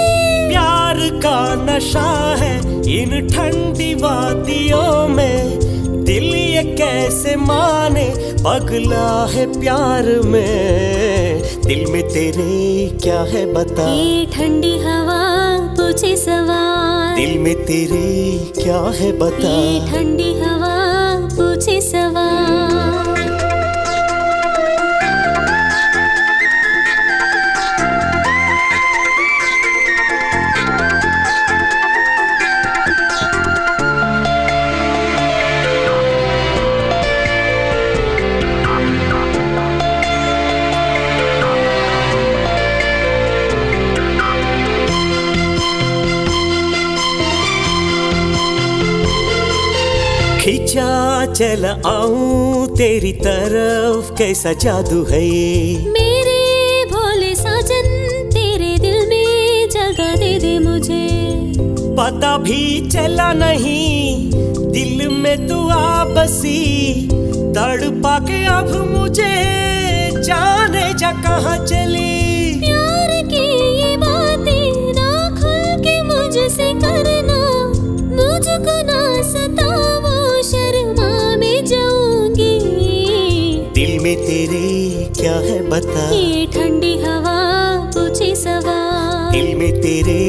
प्यार का नशा है इन ठंडी वादियों में, दिल ये कैसे माने पगला है प्यार में। दिल में तेरे क्या है बता, ये ठंडी हवा पूछे सवाल। दिल में तेरे क्या है बता, ये ठंडी हवा पूछे सवाल। खींचा चल आऊं तेरी तरफ, कैसा जादू है ये। मेरे भोले साजन तेरे दिल में जगह दे दे मुझे। पता भी चला नहीं दिल में तू आ बसी, तड़पा के अब मुझे जाने जा कहाँ चली। प्यार की ये बातें ना खुल के मुझसे करना, मुझको ना सताओ शर्मा में जाऊंगी। दिल में तेरे क्या है बता, ये ठंडी हवा पूछे सवाल। दिल में तेरे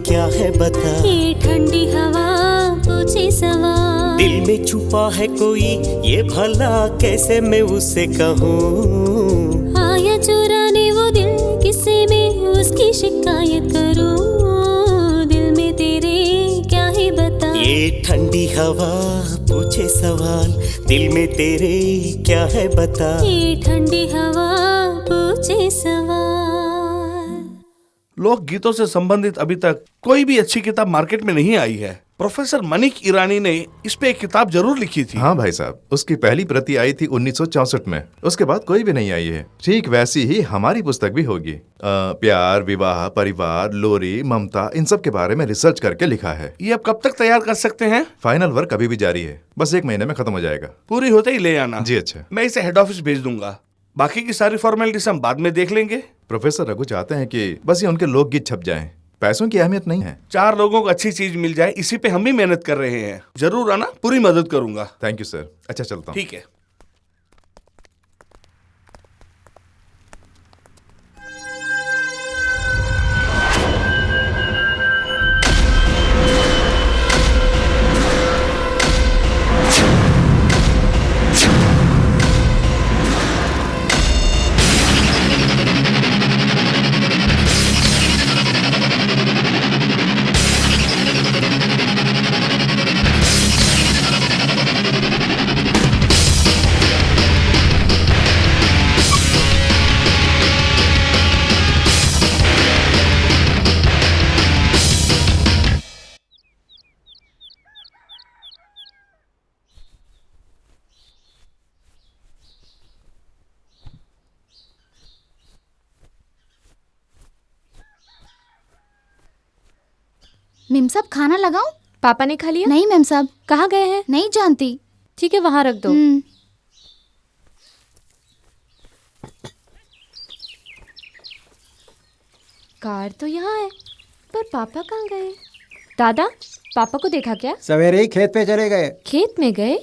क्या है बता, ये ठंडी हवा पूछे सवाल। दिल में छुपा है कोई ये भला, कैसे मैं उसे कहूँ। उसकी शिकायत करूं, दिल में तेरे क्या ही बता। ये ठंडी हवा पूछे सवाल, दिल में तेरे क्या है बता। ये ठंडी हवा पूछे सवाल। लोक गीतों से संबंधित अभी तक कोई भी अच्छी किताब मार्केट में नहीं आई है। प्रोफेसर मनिक ईरानी ने इस पे एक किताब जरूर लिखी थी। हाँ भाई साहब, उसकी पहली प्रति आई थी 1964 में। उसके बाद कोई भी नहीं आई है। ठीक वैसी ही हमारी पुस्तक भी होगी। प्यार, विवाह, परिवार, लोरी, ममता, इन सब के बारे में रिसर्च करके लिखा है। ये अब कब तक तैयार कर सकते हैं? फाइनल वर्क अभी भी जारी है, बस 1 महीने में खत्म हो जाएगा। पूरी होते ही ले आना। जी अच्छा। मैं इसे हेड ऑफिस भेज दूंगा, बाकी की सारी फॉर्मेलिटीज हम बाद में देख लेंगे। प्रोफेसर रघु चाहते हैं कि बस ये उनके लोकगीत छप जाएं। पैसों की अहमियत नहीं है। 4 लोगों को अच्छी चीज मिल जाए, इसी पे हम भी मेहनत कर रहे हैं। जरूर आना, पूरी मदद करूंगा। Thank you sir. अच्छा चलता हूँ। ठीक है। मेम साहब खाना लगाऊं? पापा ने खा लिया? नहीं मेम साहब। कहाँ गए हैं? नहीं जानती। ठीक है, वहां रख दो। कार तो यहाँ है, पर पापा कहाँ गए? दादा, पापा को देखा क्या? सवेरे ही खेत पे चले गए। खेत में गए?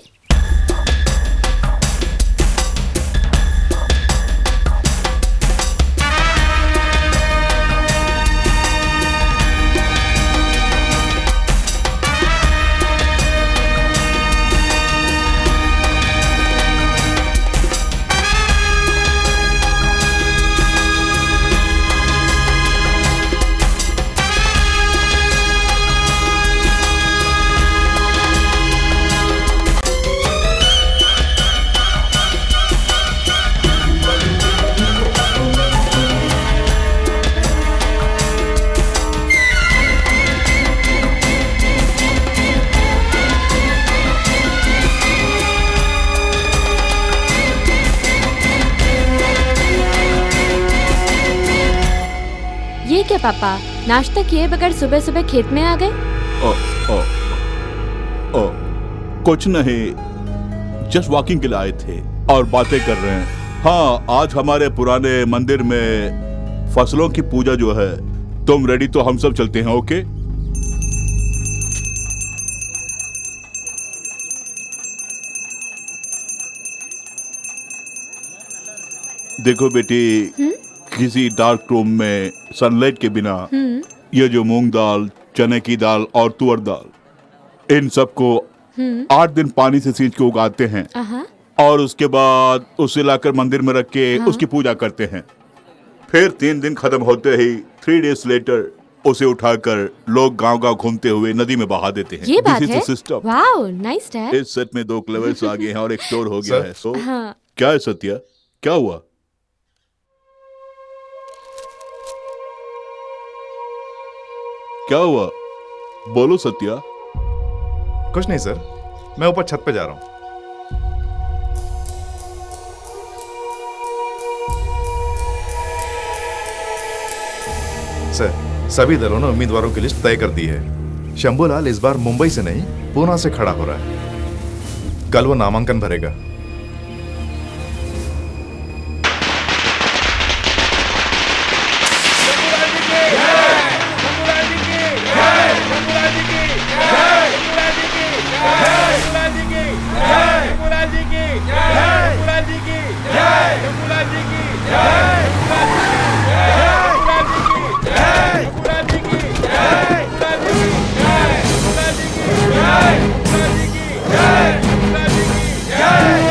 ये क्या पापा, नाश्ता किए बगैर सुबह सुबह खेत में आ गए? कुछ नहीं, जस्ट वॉकिंग के लिए आए थे और बातें कर रहे हैं। हाँ, आज हमारे पुराने मंदिर में फसलों की पूजा जो है। तुम रेडी तो हम सब चलते हैं। ओके? देखो बेटी, किसी डार्क रूम में सनलाइट के बिना ये जो मूंग दाल, चने की दाल और तुअर दाल, इन सबको 8 दिन पानी से सींच के उगाते हैं और उसके बाद उसे लाकर मंदिर में रख के उसकी पूजा करते हैं। फिर 3 दिन खत्म होते ही 3 डेज लेटर उसे उठाकर लोग गांव-गांव घूमते हुए नदी में बहा देते हैं। ये बात This is है? the system. Wow, nice dad. इस सेट में 2 क्लेवर्स आ गए हैं और एक चोर हो गया है। सो हाँ। क्या है सत्या, क्या हुआ? क्या हुआ? बोलो सत्या। कुछ नहीं सर, मैं ऊपर छत पे जा रहा हूँ। सर, सभी दलों ने उम्मीदवारों की लिस्ट तय कर दी है। शंभूलाल इस बार मुंबई से नहीं, पूना से खड़ा हो रहा है। कल वो नामांकन भरेगा। जय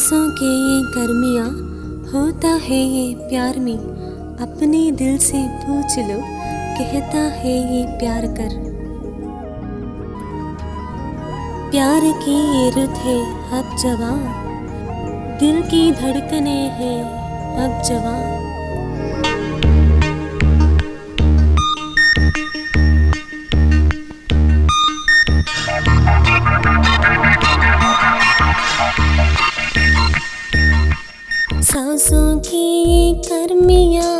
सांसों के ये गर्मियाँ होता है ये प्यार में, अपने दिल से पूछ लो कहता है ये प्यार कर। प्यार की ये रुत है अब जवां, दिल की धड़कने हैं अब जवां। सांसों की ये गर्मियाँ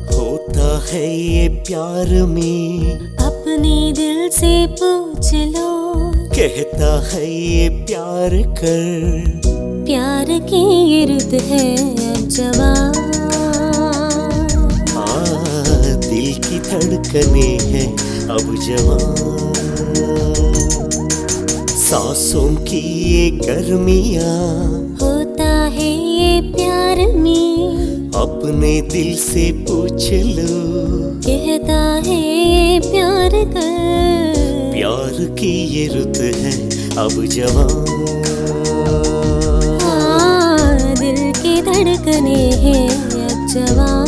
होता है ये प्यार में, अपने दिल से पूछ लो कहता है ये प्यार कर। प्यार की ये रुत है अब जवां। दिल की धड़कने हैं अब जवां। सांसों की ये गर्मियाँ होता है ये प्यार में, अपने दिल से पूछ लो कहता है ये प्यार कर। प्यार की ये रुत है अब जवां। दिल की धड़कने हैं अब जवां।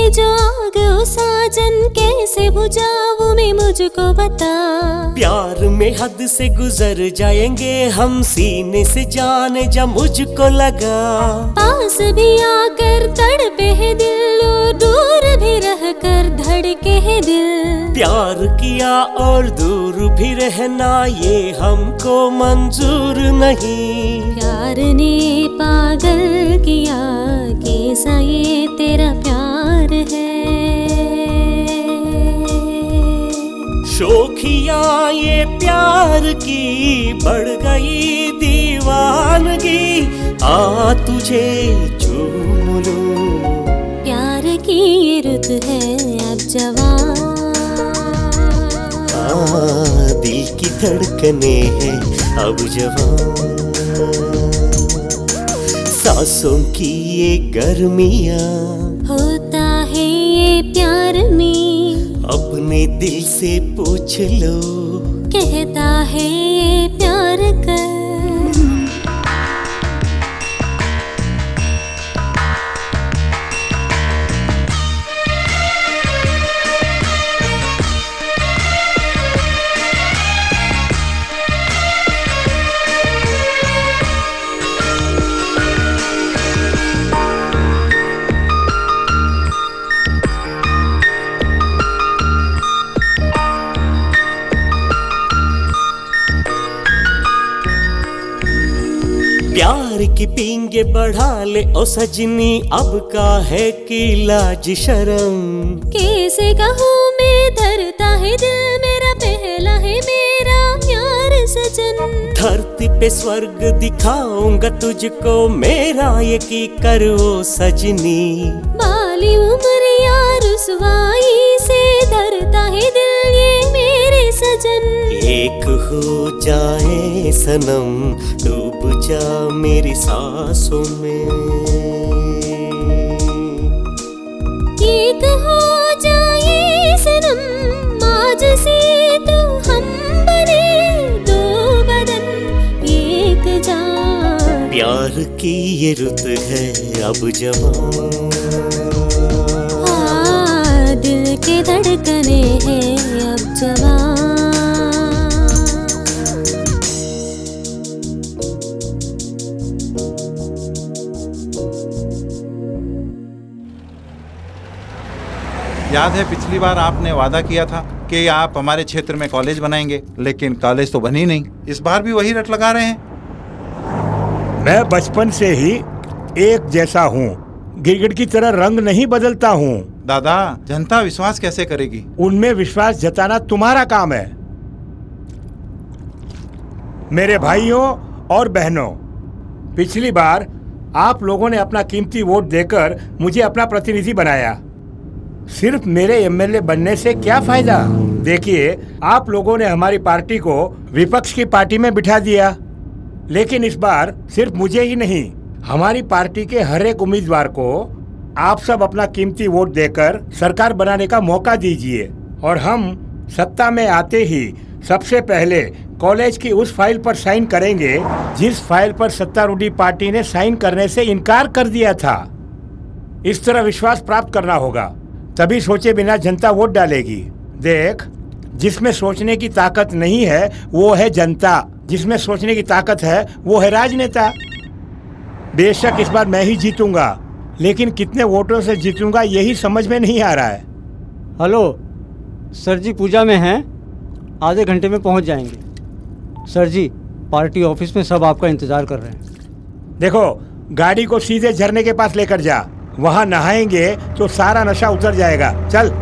जो आग ओ साजन कैसे बुझाऊं मैं मुझको बता। प्यार में हद से गुजर जाएंगे हम, सीने से जाने जा मुझको लगा। पास भी आकर तड़पे है दिल, दूर भी रहकर धड़के है दिल। प्यार किया और दूर भी रहना ये हमको मंजूर नहीं। प्यार ने पागल किया कैसा ये तेरा प्यार है। शोखिया ये प्यार की बढ़ गई दीवानगी, आ तुझे चूम लूं। प्यार की ये रुत है अब जवां। दिल की धड़कने हैं अब जवां। सांसों की ये गर्मियाँ होता है ये प्यार में, अपने दिल से पूछ लो कहता है ये प्यार कर। प्यार की पींगे बढ़ा ले ओ सजनी, अब का है कि लाज शर्म। कैसे कहूँ मैं धरता है दिल मेरा, पहला है मेरा प्यार सजन। धरती पे स्वर्ग दिखाऊंगा तुझको, मेरा ये की करो सजनी। बाली उम्रिया रुसवाई से धरता है दिल ये मेरे सजन। एक हो जाए सनम, डूब जा मेरी सांसों में। एक हो जाए सनम, आज से तो हम बने दो बदन एक जान। प्यार की ये रुत है अब जवां। दिल के धड़कने हैं अब जवां। याद है पिछली बार आपने वादा किया था कि आप हमारे क्षेत्र में कॉलेज बनाएंगे, लेकिन कॉलेज तो बनी नहीं। इस बार भी वही रट लगा रहे हैं। मैं बचपन से ही एक जैसा हूँ, गिरगिट की तरह रंग नहीं बदलता हूँ। दादा, जनता विश्वास कैसे करेगी? उनमें विश्वास जताना तुम्हारा काम है। मेरे भाइयों और बहनों, पिछली बार आप लोगों ने अपना कीमती वोट देकर मुझे अपना प्रतिनिधि बनाया। सिर्फ मेरे एमएलए बनने से क्या फायदा? देखिए, आप लोगों ने हमारी पार्टी को विपक्ष की पार्टी में बिठा दिया, लेकिन इस बार सिर्फ मुझे ही नहीं, हमारी पार्टी के हर एक उम्मीदवार को आप सब अपना कीमती वोट देकर सरकार बनाने का मौका दीजिए और हम सत्ता में आते ही सबसे पहले कॉलेज की उस फाइल पर साइन करेंगे जिस फाइल पर सत्तारूढ़ी पार्टी ने साइन करने से इनकार कर दिया था। इस तरह विश्वास प्राप्त करना होगा, तभी सोचे बिना जनता वोट डालेगी। देख, जिसमें सोचने की ताकत नहीं है वो है जनता, जिसमें सोचने की ताकत है वो है राजनेता। बेशक इस बार मैं ही जीतूंगा, लेकिन कितने वोटों से जीतूंगा यही समझ में नहीं आ रहा है। हेलो सर जी, पूजा में हैं, आधे घंटे में पहुंच जाएंगे। सर जी, पार्टी ऑफिस में सब आपका इंतजार कर रहे हैं। देखो, गाड़ी को सीधे झरने के पास लेकर जा, वहाँ नहाएंगे तो सारा नशा उतर जाएगा। चल।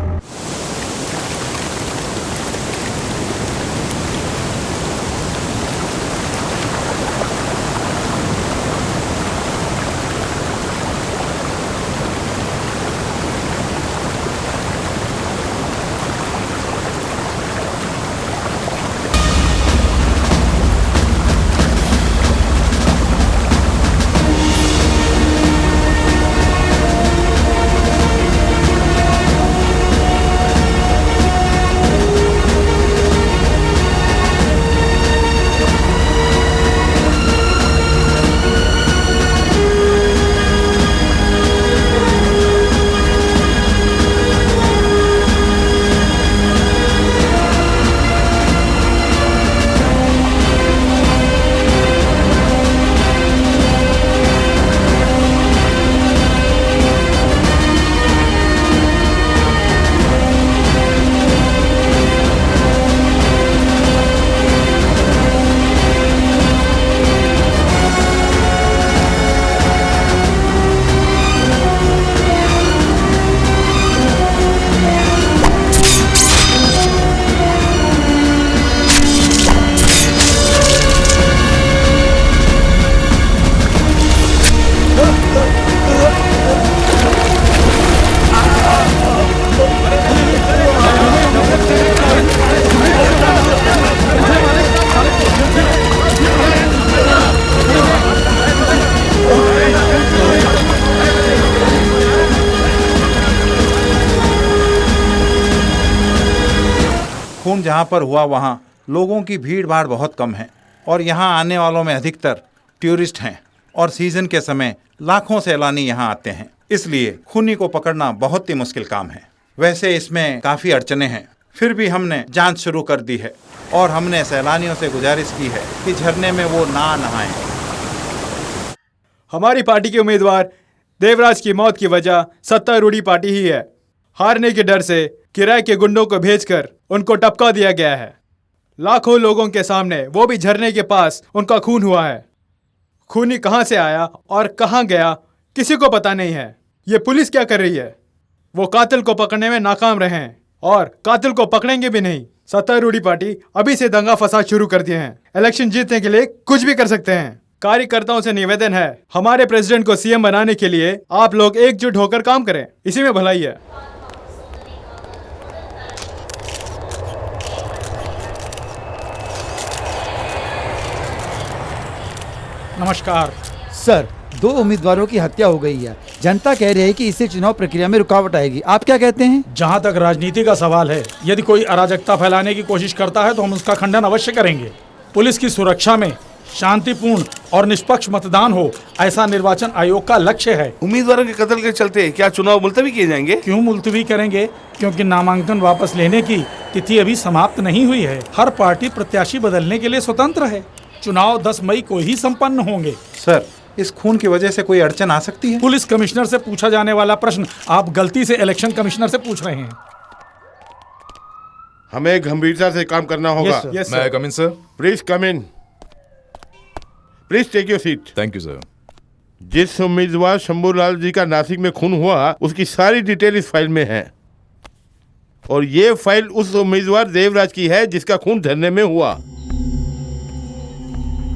खून जहाँ पर हुआ वहाँ लोगों की भीड़ भाड़ बहुत कम है और यहाँ आने वालों में अधिकतर टूरिस्ट हैं और सीजन के समय लाखों सैलानी यहाँ आते हैं, इसलिए खूनी को पकड़ना बहुत ही मुश्किल काम है। वैसे इसमें काफ़ी अड़चने हैं, फिर भी हमने जांच शुरू कर दी है और हमने सैलानियों से गुजारिश की है कि झरने में वो ना नहाएं। हमारी पार्टी के उम्मीदवार देवराज की मौत की वजह सत्तारूढ़ी पार्टी ही है। हारने के डर से किराए के गुंडों को भेजकर उनको टपका दिया गया है। लाखों लोगों के सामने, वो भी झरने के पास, उनका खून हुआ है। खूनी कहां से आया और कहां गया किसी को पता नहीं है। ये पुलिस क्या कर रही है? वो कातिल को पकड़ने में नाकाम रहे हैं और कातिल को पकड़ेंगे भी नहीं। सत्तारूढ़ी पार्टी अभी से दंगा फसाद शुरू कर दिए हैं। इलेक्शन जीतने के लिए कुछ भी कर सकते हैं। कार्यकर्ताओं से निवेदन है, हमारे प्रेसिडेंट को सीएम बनाने के लिए आप लोग एकजुट होकर काम करें, इसी में भलाई है। नमस्कार सर, 2 उम्मीदवारों की हत्या हो गई है। जनता कह रही है कि इससे चुनाव प्रक्रिया में रुकावट आएगी। आप क्या कहते हैं? जहां तक राजनीति का सवाल है, यदि कोई अराजकता फैलाने की कोशिश करता है तो हम उसका खंडन अवश्य करेंगे। पुलिस की सुरक्षा में शांतिपूर्ण और निष्पक्ष मतदान हो, ऐसा निर्वाचन आयोग का लक्ष्य है। उम्मीदवारों के कत्ल के चलते क्या चुनाव मुलतवी किए जाएंगे? क्यों मुलतवी करेंगे? क्योंकि नामांकन वापस लेने की तिथि अभी समाप्त नहीं हुई है। हर पार्टी प्रत्याशी बदलने के लिए स्वतंत्र है। चुनाव 10 मई को ही संपन्न होंगे। सर, इस खून की वजह से कोई अड़चन आ सकती है? पुलिस कमिश्नर से पूछा जाने वाला प्रश्न आप गलती से इलेक्शन कमिश्नर से पूछ रहे हैं। हमें गंभीरता से काम करना होगा। May I come in, sir? Please come in. Please take your seat. Thank you sir. जिस उम्मीदवार शंभूलाल जी का नासिक में खून हुआ उसकी सारी डिटेल इस फाइल में है और ये फाइल उस उम्मीदवार देवराज की है जिसका खून झरने में हुआ।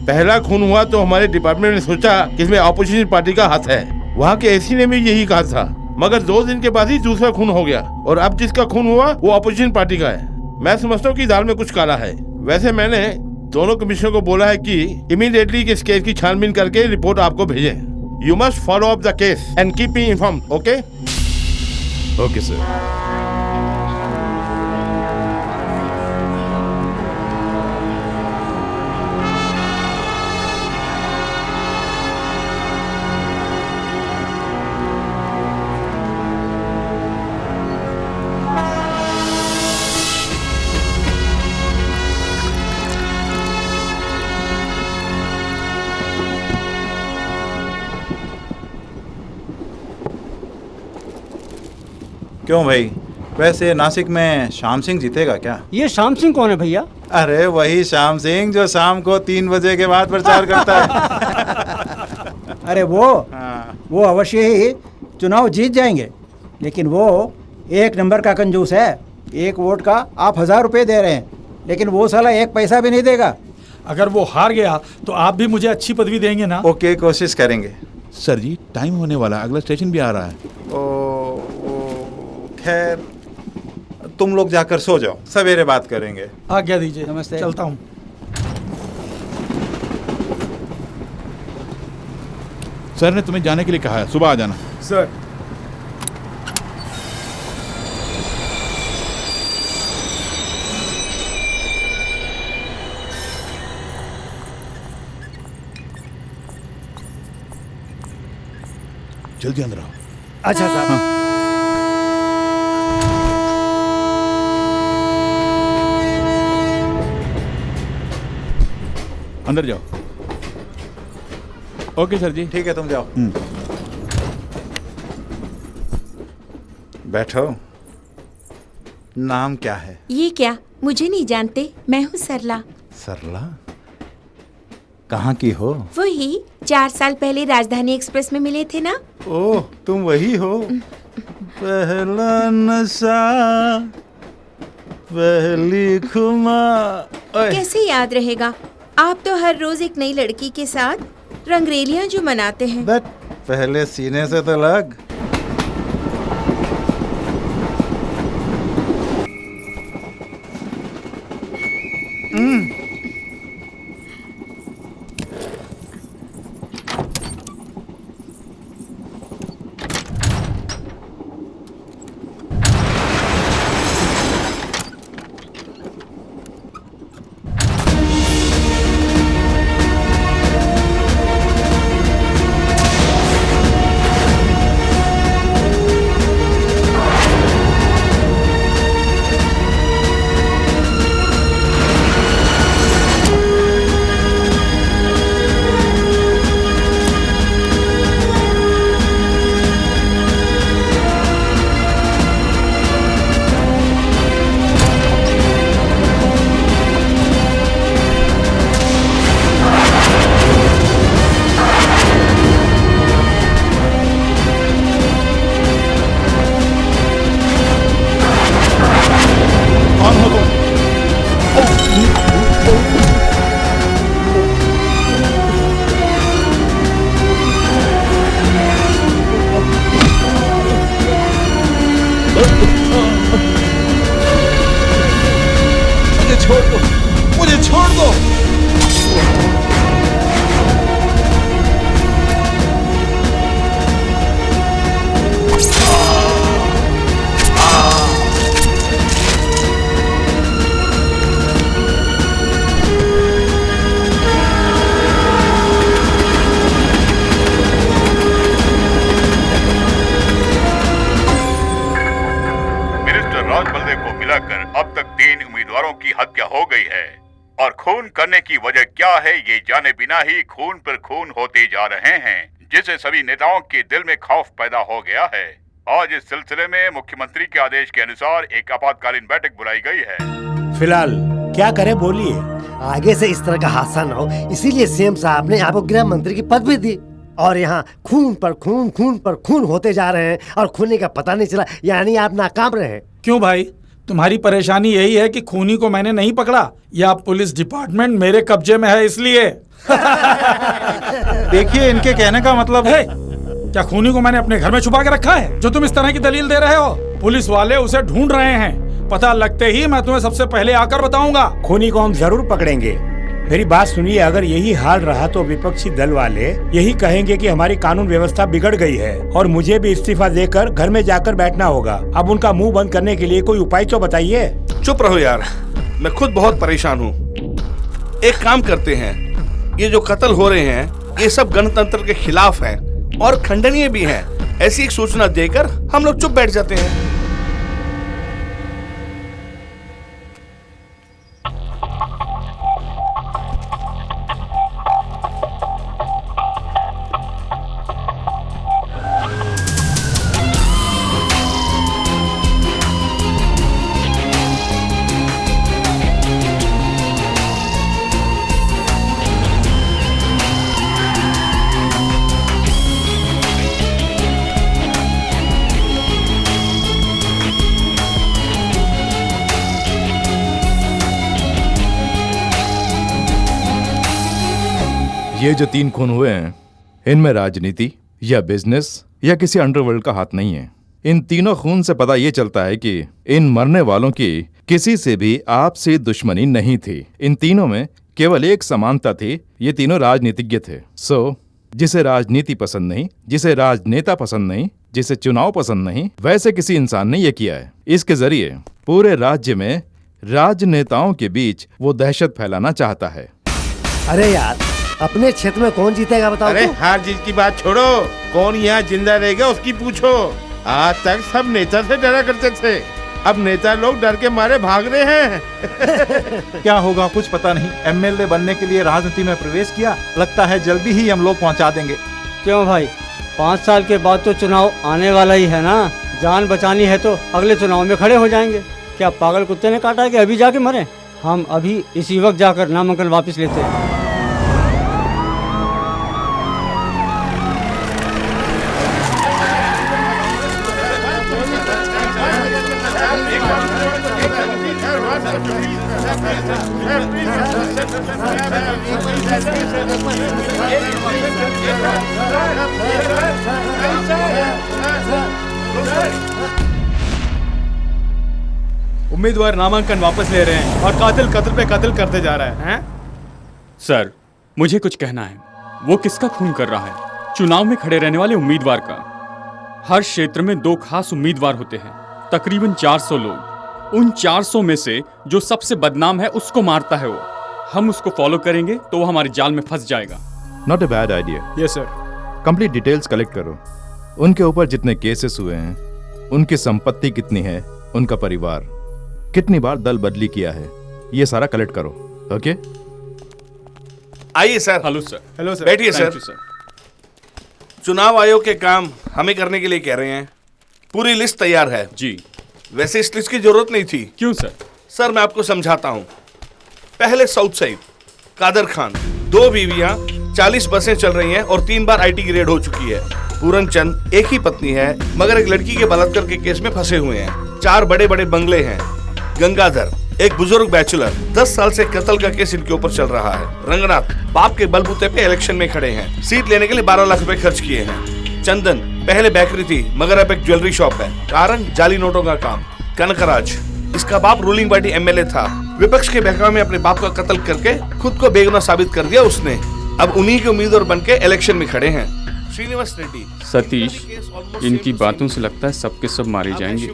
पहला खून हुआ तो हमारे डिपार्टमेंट ने सोचा कि इसमें ऑपोजिशन पार्टी का हाथ है। वहाँ के एसी ने भी यही कहा था, मगर 2 दिन के बाद ही दूसरा खून हो गया और अब जिसका खून हुआ वो ऑपोजिशन पार्टी का है। मैं समझता हूँ कि दाल में कुछ काला है। वैसे मैंने दोनों कमिश्नर को बोला है कि इमीडिएटली इस केस की छानबीन करके रिपोर्ट आपको भेजें। You must follow up the case and keep me informed. Okay okay sir. क्यों भाई, वैसे नासिक में श्याम सिंह जीतेगा क्या? ये श्याम सिंह कौन है भैया? अरे वही श्याम सिंह जो शाम को 3 बजे के बाद प्रचार करता है। अरे वो अवश्य ही चुनाव जीत जाएंगे, लेकिन वो 1 नंबर का कंजूस है। 1 वोट का आप 1000 रुपये दे रहे हैं, लेकिन वो साला 1 पैसा भी नहीं देगा। अगर वो हार गया तो आप भी मुझे अच्छी पदवी देंगे ना? ओके, कोशिश करेंगे। सर जी टाइम होने वाला, अगला स्टेशन भी आ रहा है। खैर तुम लोग जाकर सो जाओ, सवेरे बात करेंगे। आज्ञा दीजिए। नमस्ते। चलता हूँ। सर ने तुम्हें जाने के लिए कहा है, सुबह आ जाना। सर जल्दी अंदर आओ। अच्छा साहब। अंदर जाओ। ओके सर जी। ठीक है, तुम जाओ। बैठो। नाम क्या है? ये क्या, मुझे नहीं जानते? मैं हूँ सरला। सरला? कहाँ की हो? वही 4 साल पहले राजधानी एक्सप्रेस में मिले थे ना। ओह, तुम वही हो। पहला नशा, पहली खुमा। कैसे याद रहेगा? आप तो हर रोज एक नई लड़की के साथ रंगरेलियां जो मनाते हैं। बट पहले सीने से तो लग। और खून करने की वजह क्या है ये जाने बिना ही खून पर खून होते जा रहे हैं, जिससे सभी नेताओं के दिल में खौफ पैदा हो गया है। आज इस सिलसिले में मुख्यमंत्री के आदेश के अनुसार एक आपातकालीन बैठक बुलाई गई है। फिलहाल क्या करे बोलिए। आगे से इस तरह का हादसा न हो, इसीलिए सीएम साहब ने आपको गृह मंत्री की पद भी दी। और यहाँ खून पर खून, खून पर खून होते जा रहे हैं और खूनी का पता नहीं चला, यानी आप नाकाम रहे। क्यों भाई, तुम्हारी परेशानी यही है कि खूनी को मैंने नहीं पकड़ा, या पुलिस डिपार्टमेंट मेरे कब्जे में है इसलिए? देखिए, इनके कहने का मतलब है क्या खूनी को मैंने अपने घर में छुपा के रखा है जो तुम इस तरह की दलील दे रहे हो? पुलिस वाले उसे ढूंढ रहे हैं, पता लगते ही मैं तुम्हें सबसे पहले आकर बताऊंगा। खूनी को हम जरूर पकड़ेंगे। मेरी बात सुनिए, अगर यही हाल रहा तो विपक्षी दल वाले यही कहेंगे कि हमारी कानून व्यवस्था बिगड़ गई है और मुझे भी इस्तीफा देकर घर में जाकर बैठना होगा। अब उनका मुंह बंद करने के लिए कोई उपाय तो बताइए। चुप रहो यार, मैं खुद बहुत परेशान हूँ। एक काम करते हैं, ये जो कत्ल हो रहे हैं ये सब गणतंत्र के खिलाफ हैं और खंडनीय भी हैं। ऐसी एक सूचना देकर हम लोग चुप बैठ जाते हैं। ये जो 3 खून हुए हैं, इनमें राजनीति या बिजनेस या किसी अंडरवर्ल्ड का हाथ नहीं है। इन तीनों खून से पता ये चलता है कि इन मरने वालों की किसी से भी आपसी दुश्मनी नहीं थी। इन तीनों में केवल एक समानता थी, ये तीनों राजनीतिज्ञ थे। जिसे राजनीति पसंद नहीं, जिसे राजनेता पसंद नहीं, जिसे चुनाव पसंद नहीं, वैसे किसी इंसान ने ये किया है। इसके जरिए पूरे राज्य में राजनेताओं के बीच वो दहशत फैलाना चाहता है। अरे यार, अपने क्षेत्र में कौन जीतेगा बताओ? अरे हार जीत की बात छोड़ो, कौन यहाँ जिंदा रहेगा उसकी पूछो। आज तक सब नेता से डरा करते थे, अब नेता लोग डर के मारे भाग रहे हैं। क्या होगा कुछ पता नहीं। एमएलए बनने के लिए राजनीति में प्रवेश किया, लगता है जल्दी ही हम लोग पहुंचा देंगे। क्यों भाई, 5 साल के बाद तो चुनाव आने वाला ही है ना। जान बचानी है तो अगले चुनाव में खड़े हो जाएंगे। क्या पागल कुत्ते ने काटा है कि अभी जाके मरे? हम अभी इसी वक्त जाकर नामांकन वापस लेते हैं। उम्मीदवार नामांकन वापस ले रहे हैं और कातिल कत्ल पे कत्ल करते जा रहा है। सर, मुझे कुछ कहना है। वो किसका खून कर रहा है? चुनाव में खड़े रहने वाले उम्मीदवार का। हर क्षेत्र में 2 खास उम्मीदवार होते हैं, तकरीबन 400 लोग। उन 400 में से जो सबसे बदनाम है उसको मारता है वो। हम उसको फॉलो करेंगे तो वो हमारे जाल में फंस जाएगा। Not a bad idea. Yes sir. Complete details collect करो। उनके ऊपर जितने केसेस हुए हैं, उनकी संपत्ति कितनी है, उनका परिवार, कितनी बार दल बदली किया है, ये सारा कलेक्ट करो। ओके, आइए sir. Hello sir. Hello sir, बैठिए सर। चुनाव आयोग के काम हमें करने के लिए कह रहे हैं। पूरी लिस्ट तैयार है जी। वैसे इस लिस्ट की जरूरत नहीं थी। क्यों सर? सर मैं आपको समझाता हूँ। पहले साउथ साइड कादर खान, 2 बीवियां, 40 बसें चल रही हैं और 3 बार IT ग्रेड हो चुकी है। पूरन चंद एक ही पत्नी है मगर एक लड़की के बलात्कार के केस में फंसे हुए हैं। 4 बड़े बड़े बंगले हैं। गंगाधर एक बुजुर्ग बैचलर, 10 साल से कत्ल का केस इनके ऊपर चल रहा है। रंगनाथ बाप के बलबूते पे इलेक्शन में खड़े हैं, सीट लेने के लिए 12 लाख रुपए खर्च किए हैं। चंदन पहले बेकरी थी मगर अब एक ज्वेलरी शॉप है, कारण जाली नोटों का काम। कनकराज, इसका बाप रूलिंग पार्टी MLA था, विपक्ष के बहकावे में अपने बाप का कत्ल करके खुद को बेगुनाह साबित कर दिया उसने। अब उन्हीं के उम्मीदवार बनके इलेक्शन में खड़े हैं। श्रीनिवास रेड्डी। सतीश, इनकी बातों से लगता है सबके सब मारे जाएंगे।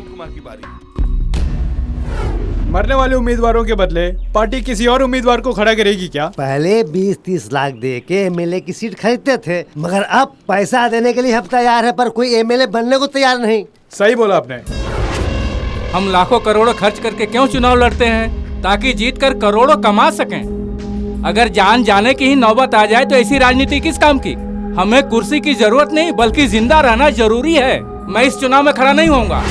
मरने वाले उम्मीदवारों के बदले पार्टी किसी और उम्मीदवार को खड़ा करेगी क्या? पहले 20-30 लाख दे के MLA की सीट खरीदते थे, मगर अब पैसा देने के लिए हम तैयार है पर कोई MLA बनने को तैयार नहीं। सही बोला आपने। हम लाखों करोड़ों खर्च करके क्यों चुनाव लड़ते हैं? ताकि जीत कर करोड़ों कमा सकें। अगर जान जाने की ही नौबत आ जाए तो ऐसी राजनीति किस काम की? हमें कुर्सी की जरूरत नहीं बल्कि जिंदा रहना जरूरी है। मैं इस चुनाव में खड़ा नहीं होऊंगा।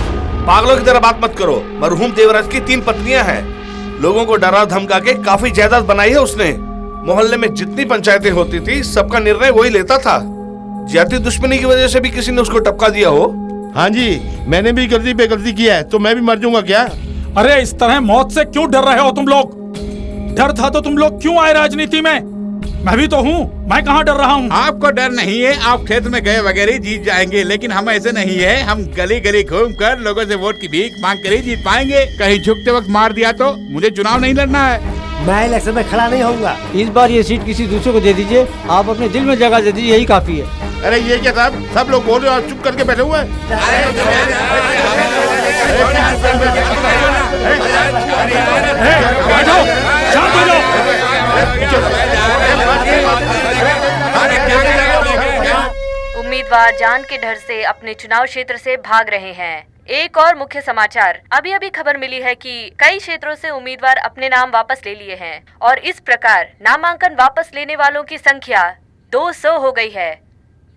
पागलों की तरह बात मत करो। मरहूम देवराज की 3 पत्नियां हैं। लोगों को डरा धमका के काफी जायदाद बनाई है उसने। मोहल्ले में जितनी पंचायतें होती थी सबका निर्णय वही लेता था। जाति दुश्मनी की वजह से भी किसी ने उसको टपका दिया हो? हाँ जी, मैंने भी गलती पे गलती किया है, तो मैं भी मर जाऊंगा क्या? अरे इस तरह मौत से क्यों डर रहे हो तुम लोग? डर था तो तुम लोग क्यों आए राजनीति में? मैं भी तो हूँ, मैं कहाँ डर रहा हूँ। आपको डर नहीं है, आप खेत में गए वगैरह जीत जाएंगे, लेकिन हम ऐसे नहीं है। हम गली गली घूम कर लोगों से वोट की भीख मांग कर ही जीत पाएंगे। कहीं झुकते वक्त मार दिया तो मुझे चुनाव नहीं लड़ना है। मैं इलेक्शन में खड़ा नहीं होऊंगा। इस बार ये सीट किसी दूसरे को दे दीजिए, आप अपने दिल में जगह दे दीजिए, यही काफी है। अरे ये क्या साहब, सब लोग बोल रहे हो, चुप करके बैठे हुए हैं। बैठो, शांत हो जाओ। उम्मीदवार जान के डर से अपने चुनाव क्षेत्र से भाग रहे हैं। एक और मुख्य समाचार, अभी अभी खबर मिली है कि कई क्षेत्रों से उम्मीदवार अपने नाम वापस ले लिए हैं और इस प्रकार नामांकन वापस लेने वालों की संख्या 200 हो गई है।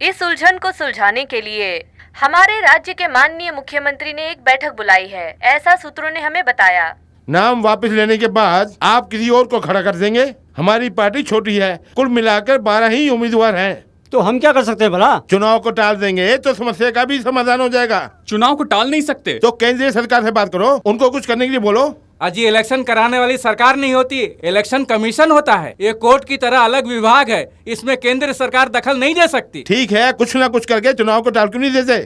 इस उलझन को सुलझाने के लिए हमारे राज्य के माननीय मुख्यमंत्री ने एक बैठक बुलाई है, ऐसा सूत्रों ने हमें बताया। नाम वापस लेने के बाद आप किसी और को खड़ा कर देंगे। हमारी पार्टी छोटी है, कुल मिलाकर 12 ही उम्मीदवार हैं। तो हम क्या कर सकते हैं भला? चुनाव को टाल देंगे तो समस्या का भी समाधान हो जाएगा। चुनाव को टाल नहीं सकते तो केंद्रीय सरकार से बात करो, उनको कुछ करने के लिए बोलो। अजी इलेक्शन कराने वाली सरकार नहीं होती, इलेक्शन कमीशन होता है। ये कोर्ट की तरह अलग विभाग है, इसमें केंद्र सरकार दखल नहीं दे सकती। ठीक है, कुछ ना कुछ करके चुनाव को टाल क्यों नहीं देते?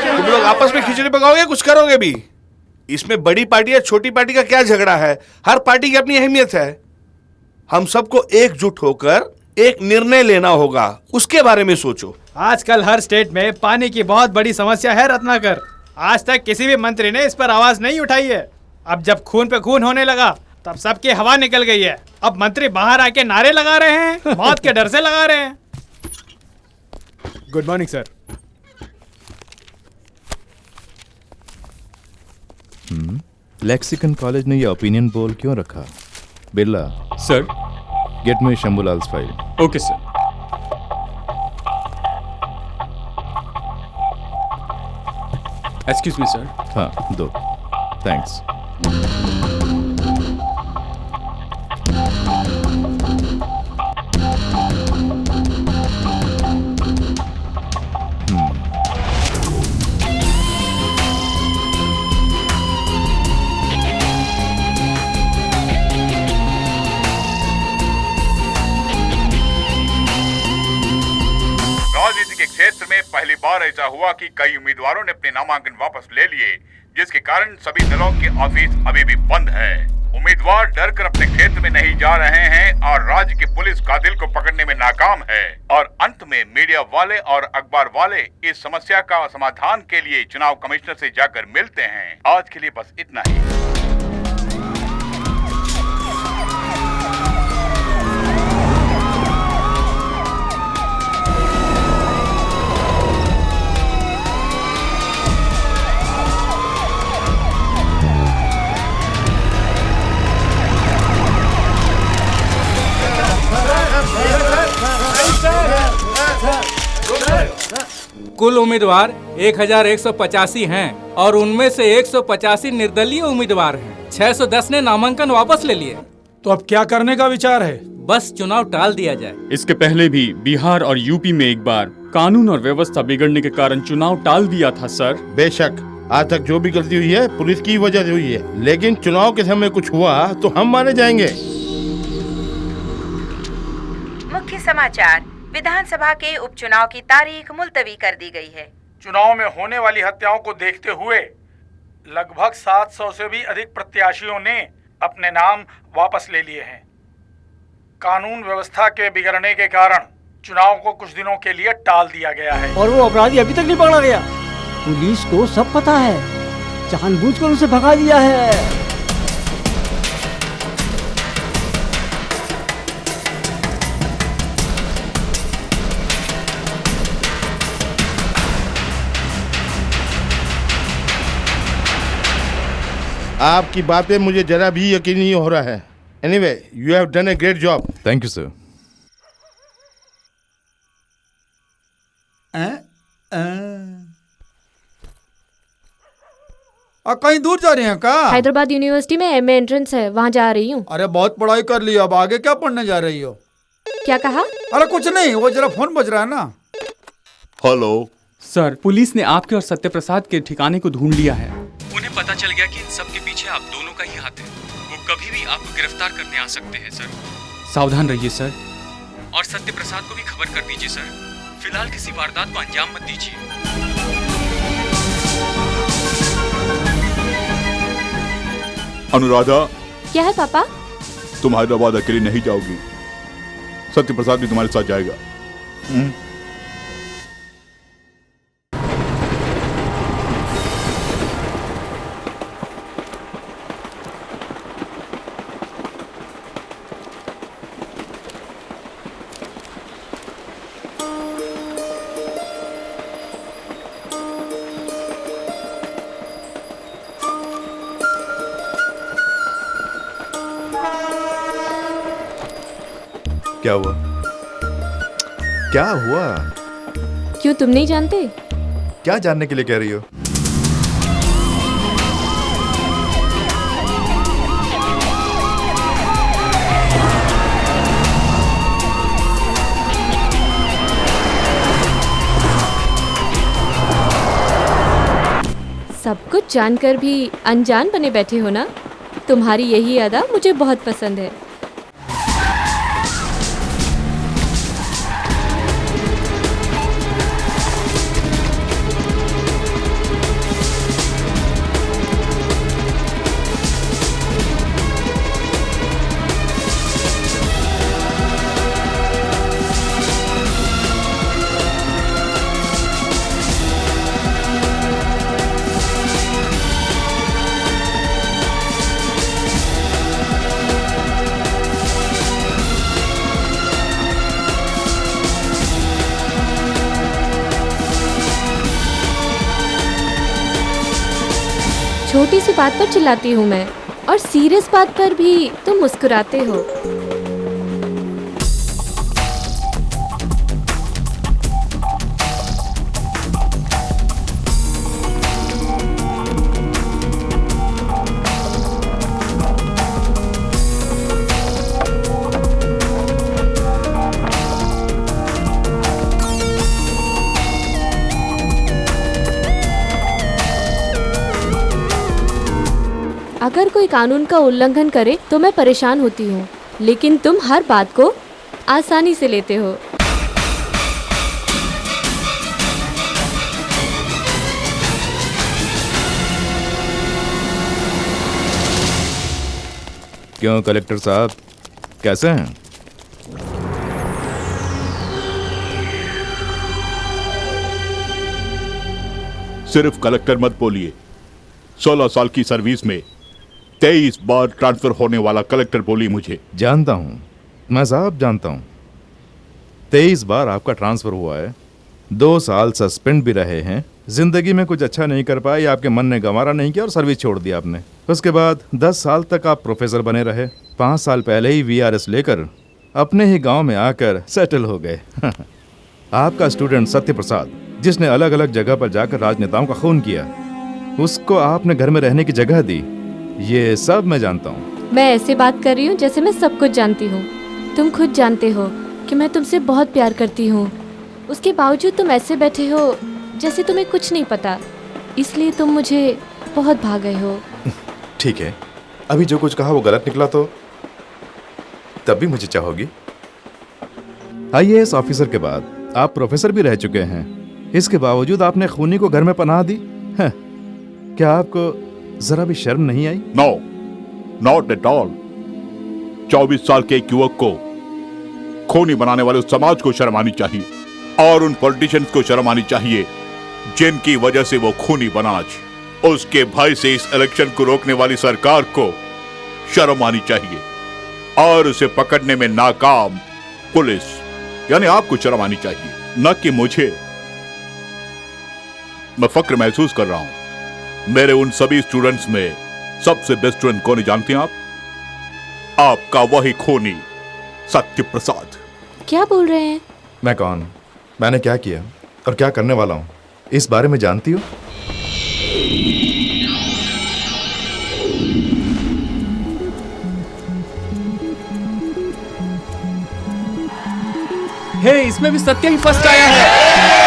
तुम लोग आपस में खिचड़ी पकाओगे, कुछ करोगे भी? इसमें बड़ी पार्टी या छोटी पार्टी का क्या झगड़ा है? हर पार्टी की अपनी अहमियत है। हम सबको एकजुट होकर एक निर्णय लेना होगा, उसके बारे में सोचो। आजकल हर स्टेट में पानी की बहुत बड़ी समस्या है रत्नाकर। आज तक किसी भी मंत्री ने इस पर आवाज नहीं उठाई है। अब जब खून पे खून होने लगा तब सबकी हवा निकल गई है। अब मंत्री बाहर आके नारे लगा रहे हैं, मौत के डर से लगा रहे हैं। Good morning sir. Lexicon college ने ये ओपिनियन पोल क्यों रखा? Birla sir, get me Shambhulal's file. Okay sir. Excuse me sir. हाँ दो, थैंक्स। राजनीति के क्षेत्र में पहली बार ऐसा हुआ कि कई उम्मीदवारों ने अपने नामांकन वापस ले लिए, जिसके कारण सभी दलों के ऑफिस अभी भी बंद है। उम्मीदवार डर कर अपने क्षेत्र में नहीं जा रहे हैं और राज्य की पुलिस कातिल को पकड़ने में नाकाम है। और अंत में मीडिया वाले और अखबार वाले इस समस्या का समाधान के लिए चुनाव कमिश्नर से जाकर मिलते हैं। आज के लिए बस इतना ही। कुल उम्मीदवार 1185 हैं और उनमें से 185 निर्दलीय उम्मीदवार हैं। 610 ने नामांकन वापस ले लिए। तो अब क्या करने का विचार है? बस चुनाव टाल दिया जाए। इसके पहले भी बिहार और यूपी में एक बार कानून और व्यवस्था बिगड़ने के कारण चुनाव टाल दिया था सर। बेशक आज तक जो भी गलती हुई है पुलिस की वजह से हुई है, लेकिन चुनाव के समय कुछ हुआ तो हम माने जाएंगे। मुख्य समाचार, विधानसभा के उपचुनाव की तारीख मुलतवी कर दी गई है। चुनाव में होने वाली हत्याओं को देखते हुए लगभग 700 से भी अधिक प्रत्याशियों ने अपने नाम वापस ले लिए हैं। कानून व्यवस्था के बिगड़ने के कारण चुनाव को कुछ दिनों के लिए टाल दिया गया है। और वो अपराधी अभी तक नहीं पकड़ा गया। पुलिस को सब पता है, जानबूझकर उसे भगा दिया है। आपकी बातें मुझे जरा भी यकीन नहीं हो रहा है। Anyway, you have done a great job. Thank you sir. कहीं दूर जा रही हैं का? हैदराबाद यूनिवर्सिटी में एमए एंट्रेंस है, वहाँ जा रही हूँ। अरे बहुत पढ़ाई कर ली, अब आगे क्या पढ़ने जा रही हो? क्या कहा? अरे कुछ नहीं, वो जरा फोन बज रहा है ना। हेलो सर, पुलिस ने आपके और सत्यप्रसाद के ठिकाने को ढूंढ लिया है। उन्हें पता चल गया कि इन सब के पीछे आप दोनों का ही हाथ है। वो कभी भी आपको गिरफ्तार करने आ सकते हैं सर। सावधान रहिए सर, और सत्य प्रसाद को भी खबर कर दीजिए सर। फिलहाल किसी वारदात को अंजाम मत दीजिए। अनुराधा, क्या है पापा? तुम हैदराबाद अकेली नहीं जाओगी, सत्य प्रसाद भी तुम्हारे साथ जाएगा। क्या हुआ? क्या हुआ? क्यों, तुम नहीं जानते? क्या जानने के लिए कह रही हो? सब कुछ जानकर भी अनजान बने बैठे हो ना? तुम्हारी यही अदा मुझे बहुत पसंद है। छोटी सी बात पर चिल्लाती हूँ मैं, और सीरियस बात पर भी तुम मुस्कुराते हो। अगर कोई कानून का उल्लंघन करे तो मैं परेशान होती हूँ, लेकिन तुम हर बात को आसानी से लेते हो। क्यों कलेक्टर साहब, कैसे हैं? सिर्फ कलेक्टर मत बोलिए, 16 साल की सर्विस में 23 बार ट्रांसफर होने वाला कलेक्टर बोली मुझे। जानता हूँ मैं साहब, जानता हूँ 23 बार आपका ट्रांसफर हुआ है, 2 साल सस्पेंड भी रहे हैं, जिंदगी में कुछ अच्छा नहीं कर पाए, आपके मन ने गंवारा नहीं किया और सर्विस छोड़ दिया आपने। उसके बाद 10 साल तक आप प्रोफेसर बने रहे, 5 साल पहले ही VRS लेकर अपने ही गांव में आकर सेटल हो गए। आपका स्टूडेंट सत्य प्रसाद, जिसने अलग अलग जगह पर जाकर राजनेताओं का खून किया, उसको आपने घर में रहने की जगह दी, ये सब मैं जानता हूँ। मैं ऐसे बात कर रही हूँ जैसे मैं सब कुछ जानती हूँ। तुम खुद जानते हो कि मैं तुमसे बहुत प्यार करती हूँ, उसके बावजूद तुम ऐसे बैठे हो जैसे तुम्हें कुछ नहीं पता, इसलिए तुम मुझे बहुत भा गए हो। ठीक है, अभी जो कुछ कहा वो गलत निकला तो तब भी मुझे चाहोगी? IAS ऑफिसर के बाद आप प्रोफेसर भी रह चुके हैं, इसके बावजूद आपने खूनी को घर में पनाह दी है। क्या आपको जरा भी शर्म नहीं आई? No, not at all. 24 साल के एक युवक को खूनी बनाने वाले उस समाज को शर्म आनी चाहिए, और उन पॉलिटिशियंस को शर्म आनी चाहिए जिनकी वजह से वो खूनी बना। आज उसके भाई से इस इलेक्शन को रोकने वाली सरकार को शर्म आनी चाहिए, और उसे पकड़ने में नाकाम पुलिस यानी आपको शर्म आनी चाहिए, न कि मुझे। मैं फक्र महसूस कर रहा हूं, मेरे उन सभी स्टूडेंट्स में सबसे बेस्ट स्टूडेंट कौन है जानते हैं आप? आपका वही खूनी सत्य प्रसाद। क्या बोल रहे हैं? मैं कौन, मैंने क्या किया और क्या करने वाला हूँ, इस बारे में जानती हो? हे, इसमें भी सत्य ही फर्स्ट आया है।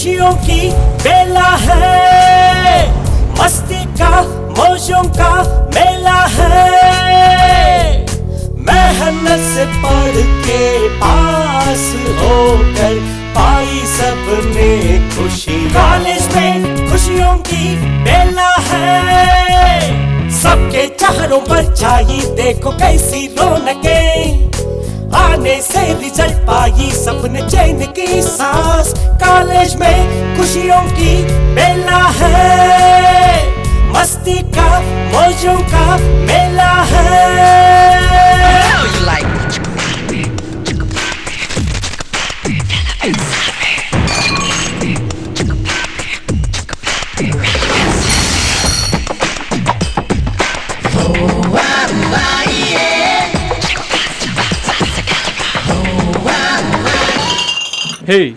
खुशियों की बेला है, मस्ती का मौजों का मेला है। मेहनत से पढ़ के पास होकर पाई सबने खुशी, कॉलेज में खुशियों की बेला है। सबके चेहरों पर छाई देखो कैसी रौनकें, आने से रिजल्ट पाई सबने चैन की सांस। कॉलेज में खुशियों की बेला है, मस्ती का मौजों का मेला है। हे,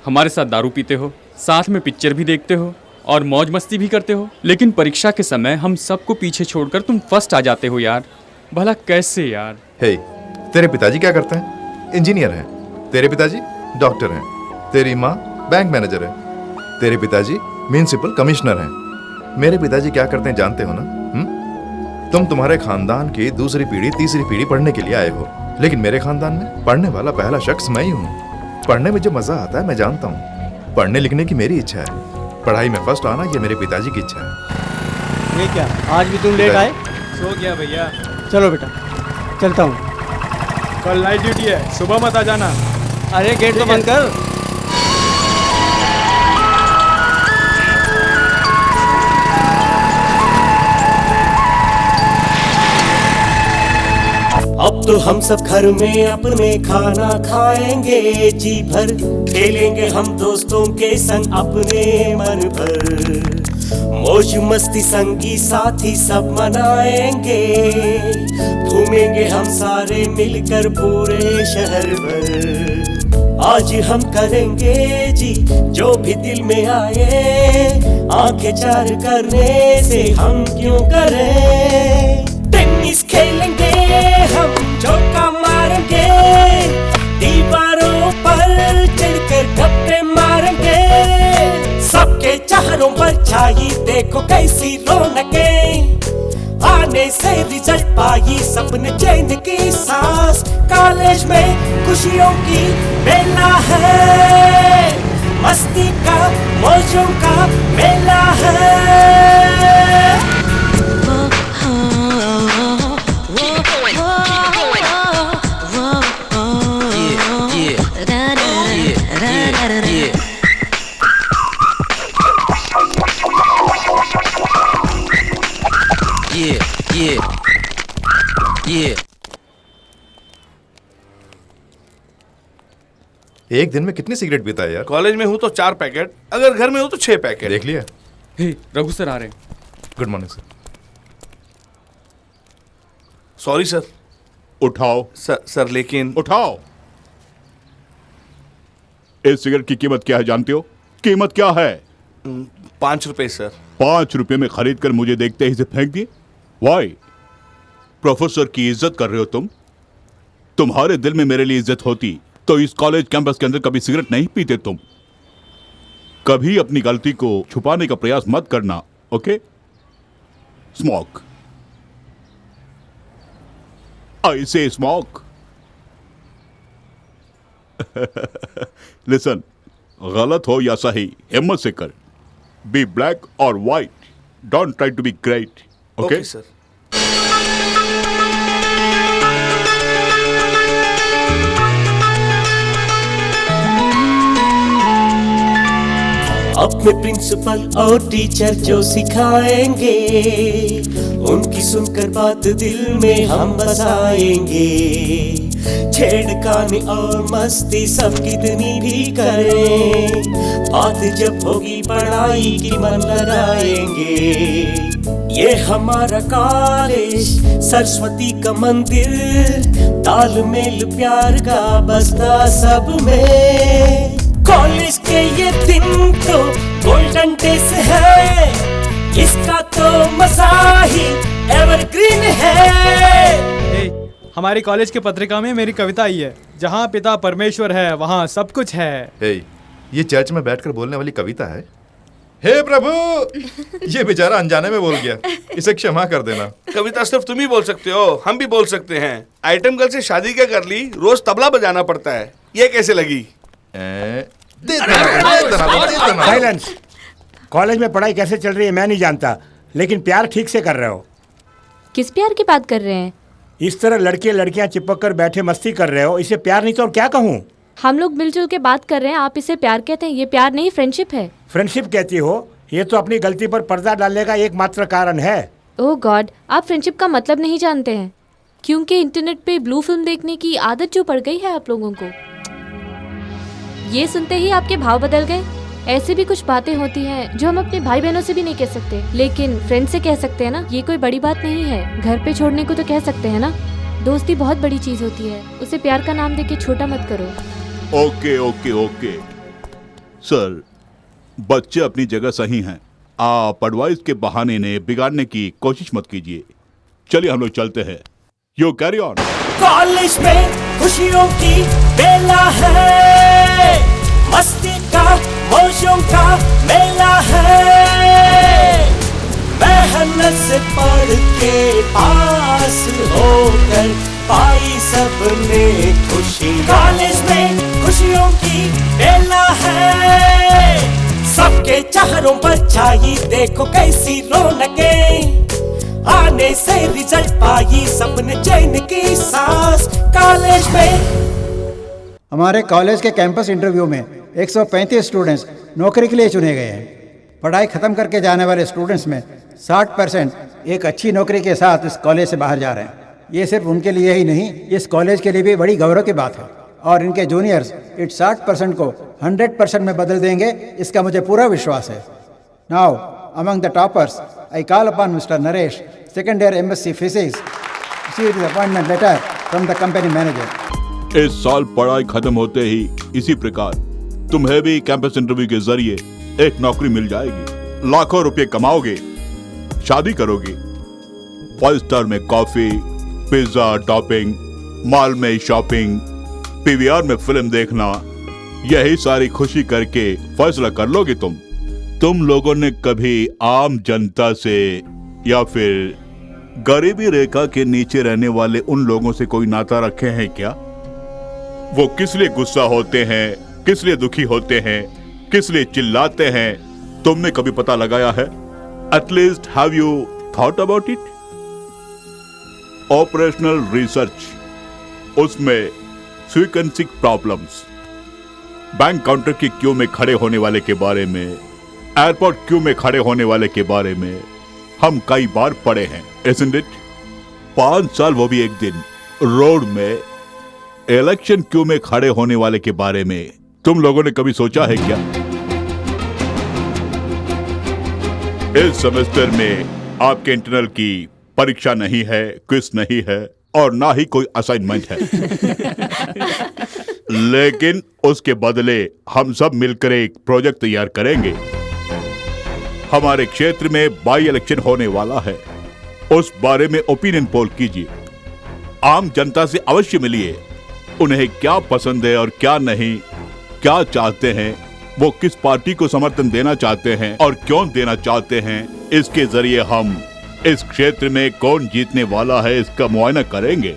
हमारे साथ दारू पीते हो, साथ में पिक्चर भी देखते हो और मौज मस्ती भी करते हो, लेकिन परीक्षा के समय हम सबको पीछे छोड़कर तुम फर्स्ट आ जाते हो यार। भला कैसे यार? हे, तेरे पिताजी क्या करते हैं? इंजीनियर हैं। तेरे पिताजी डॉक्टर हैं। तेरी माँ बैंक मैनेजर है। तेरे पिताजी म्युनिसिपल कमिश्नर हैं। मेरे पिताजी क्या करते हैं जानते हो ना? तुम तुम्हारे खानदान की दूसरी पीढ़ी तीसरी पीढ़ी पढ़ने के लिए आए हो, लेकिन मेरे खानदान में पढ़ने वाला पहला शख्स मैं ही हूँ। पढ़ने में जो मजा आता है मैं जानता हूँ। पढ़ने लिखने की मेरी इच्छा है, पढ़ाई में फर्स्ट आना ये मेरे पिताजी की इच्छा है। ये क्या, आज भी तुम लेट आए? सो गया भैया। चलो बेटा, चलता हूँ। कल नाइट ड्यूटी है, सुबह मत आ जाना। अरे गेट तो बंद कर। अब तो हम सब घर में अपने खाना खाएंगे, जी भर खेलेंगे हम दोस्तों के संग अपने मन भर। मौज मस्ती संगी साथी सब मनाएंगे, घूमेंगे हम सारे मिलकर पूरे शहर भर। आज हम करेंगे जी जो भी दिल में आए, आंखें चार करने से हम क्यों करें। टेनिस खेलेंगे हम, चौका मारेंगे, दीवारों पर चढ़कर गप्पे मारेंगे। सबके चेहरों पर छाई देखो कैसी रौनकें, आने से रिजल्ट पाई सबने चैन की सांस। कॉलेज में खुशियों की बेला है, मस्ती का मौजों का मेला है। एक दिन में कितनी सिगरेट पीता है यार? कॉलेज में हूँ तो 4 पैकेट, अगर घर में हूँ तो 6 पैकेट। देख लिया? हे, रघु सर आ रहे हैं। Good morning sir. Sorry sir. उठाओ। सर लेकिन। उठाओ। इस सिगरेट की कीमत क्या है जानते हो? कीमत क्या है? 5 रुपए सर। 5 रुपए में खरीद कर मुझे देखते ही इसे फेंक दिए? वाई? प्रोफेसर की इज्जत कर रहे हो तुम? तुम्हारे दिल में मेरे लिए इज्जत होती तो इस कॉलेज कैंपस के अंदर कभी सिगरेट नहीं पीते तुम। कभी अपनी गलती को छुपाने का प्रयास मत करना, ओके? स्मोक। आई से स्मोक। लिसन, गलत हो या सही हिम्मत से कर। बी ब्लैक और white, don't try to be great, okay sir. अपने प्रिंसिपल और टीचर जो सिखाएंगे, उनकी सुनकर बात दिल में हम बसाएंगे। छेड़खानी और मस्ती सब कितनी भी करें, बात जब होगी पढ़ाई की मन लगाएंगे। ये हमारा कॉलेज सरस्वती का मंदिर, तालमेल प्यार का बसता सब में। कॉलेज के ये दिन तो गोल्डन डेज है, इसका तो मजा ही एवरग्रीन है। हमारी कॉलेज के पत्रिका में मेरी कविता आई है, जहाँ पिता परमेश्वर है वहाँ सब कुछ है। हे, ये चर्च में बैठकर बोलने वाली कविता है। हे प्रभु, ये बेचारा अनजाने में बोल गया, इसे क्षमा कर देना। कविता सिर्फ तुम ही बोल सकते हो, हम भी बोल सकते हैं। आइटम गर्ल से शादी क्या कर ली, रोज तबला बजाना पड़ता है। ये कैसे लगी? साइलेंस। कॉलेज में पढ़ाई कैसे चल रही है मैं नहीं जानता, लेकिन प्यार ठीक से कर रहे हो। किस प्यार की बात कर रहे हैं? इस तरह लड़के लड़कियां चिपक कर बैठे मस्ती कर रहे हो, इसे प्यार नहीं तो और क्या कहूँ। हम लोग मिलजुल के बात कर रहे हैं, आप इसे प्यार कहते हैं? ये प्यार नहीं, फ्रेंडशिप है। फ्रेंडशिप कहती हो? ये तो अपनी गलती पर पर्दा डालने का एकमात्र कारण है। ओह गॉड, आप फ्रेंडशिप का मतलब नहीं जानते हैं, क्योंकि इंटरनेट पे ब्लू फिल्म देखने की आदत जो पड़ गई है आप लोगों को। ये सुनते ही आपके भाव बदल गए। ऐसी भी कुछ बातें होती हैं जो हम अपने भाई बहनों से भी नहीं कह सकते, लेकिन फ्रेंड से कह सकते हैं ना। ये कोई बड़ी बात नहीं है, घर पे छोड़ने को तो कह सकते हैं ना। दोस्ती बहुत बड़ी चीज होती है, उसे प्यार का नाम देके छोटा मत करो। ओके ओके ओके सर, बच्चे अपनी जगह सही हैं। आप एडवाइस के बहाने ने बिगाड़ने की कोशिश मत कीजिए। चलिए हम लोग चलते हैं। You carry on. कॉलेज में खुशियों की बेला है, मस्ती का मौजों का मेला है। मेहनत से पढ़ के पास होकर पाई सबने खुशी। कॉलेज में खुशियों की बेला है, सबके चेहरों पर छाई देखो कैसी रौनकें। आने से रिजल्ट पाई सबने चैन की सांस। कॉलेज में हमारे कॉलेज के कैंपस इंटरव्यू में 135 स्टूडेंट्स नौकरी के लिए चुने गए हैं। पढ़ाई खत्म करके जाने वाले स्टूडेंट्स में 60% एक अच्छी नौकरी के साथ इस कॉलेज से बाहर जा रहे हैं। ये सिर्फ उनके लिए ही नहीं, इस कॉलेज के लिए भी बड़ी गौरव की बात है। और इनके जूनियर्स इस 60% को 100% में बदल देंगे, इसका मुझे पूरा विश्वास है। Now among the toppers I call upon mister Naresh, second year MSc physics, receive the appointment letter from the company manager. इस साल पढ़ाई खत्म होते ही इसी प्रकार तुम्हें भी कैंपस इंटरव्यू के जरिए एक नौकरी मिल जाएगी। लाखों रुपए कमाओगे, शादी करोगे, 5 स्टार में कॉफी, पिज्जा टॉपिंग, मॉल में शॉपिंग, PVR में फिल्म देखना, यही सारी खुशी करके फैसला कर लोगे तुम लोगों ने कभी आम जनता से या फिर गरीबी रेखा के नीचे रहने वाले उन लोगों से कोई नाता रखे हैं क्या? वो किस लिए गुस्सा होते हैं, किस लिए दुखी होते हैं, किस लिए चिल्लाते हैं, तुमने कभी पता लगाया है? At least have you thought about it? Operational research, उसमें फ्रीक्वेंसी प्रॉब्लम्स, बैंक काउंटर की क्यू में खड़े होने वाले के बारे में, एयरपोर्ट क्यू में खड़े होने वाले के बारे में हम कई बार पढ़े हैं, isn't it? 5 साल वो भी एक दिन रोड में इलेक्शन क्यू में खड़े होने वाले के बारे में तुम लोगों ने कभी सोचा है क्या? इस सेमेस्टर में आपके इंटरनल की परीक्षा नहीं है, क्विज नहीं है और ना ही कोई असाइनमेंट है। लेकिन उसके बदले हम सब मिलकर एक प्रोजेक्ट तैयार करेंगे। हमारे क्षेत्र में बाई इलेक्शन होने वाला है, उस बारे में ओपिनियन पोल कीजिए। आम जनता से अवश्य मिलिए, उन्हें क्या पसंद है और क्या नहीं, क्या चाहते हैं, वो किस पार्टी को समर्थन देना चाहते हैं और क्यों देना चाहते हैं। इसके जरिए हम इस क्षेत्र में कौन जीतने वाला है इसका मुआयना करेंगे।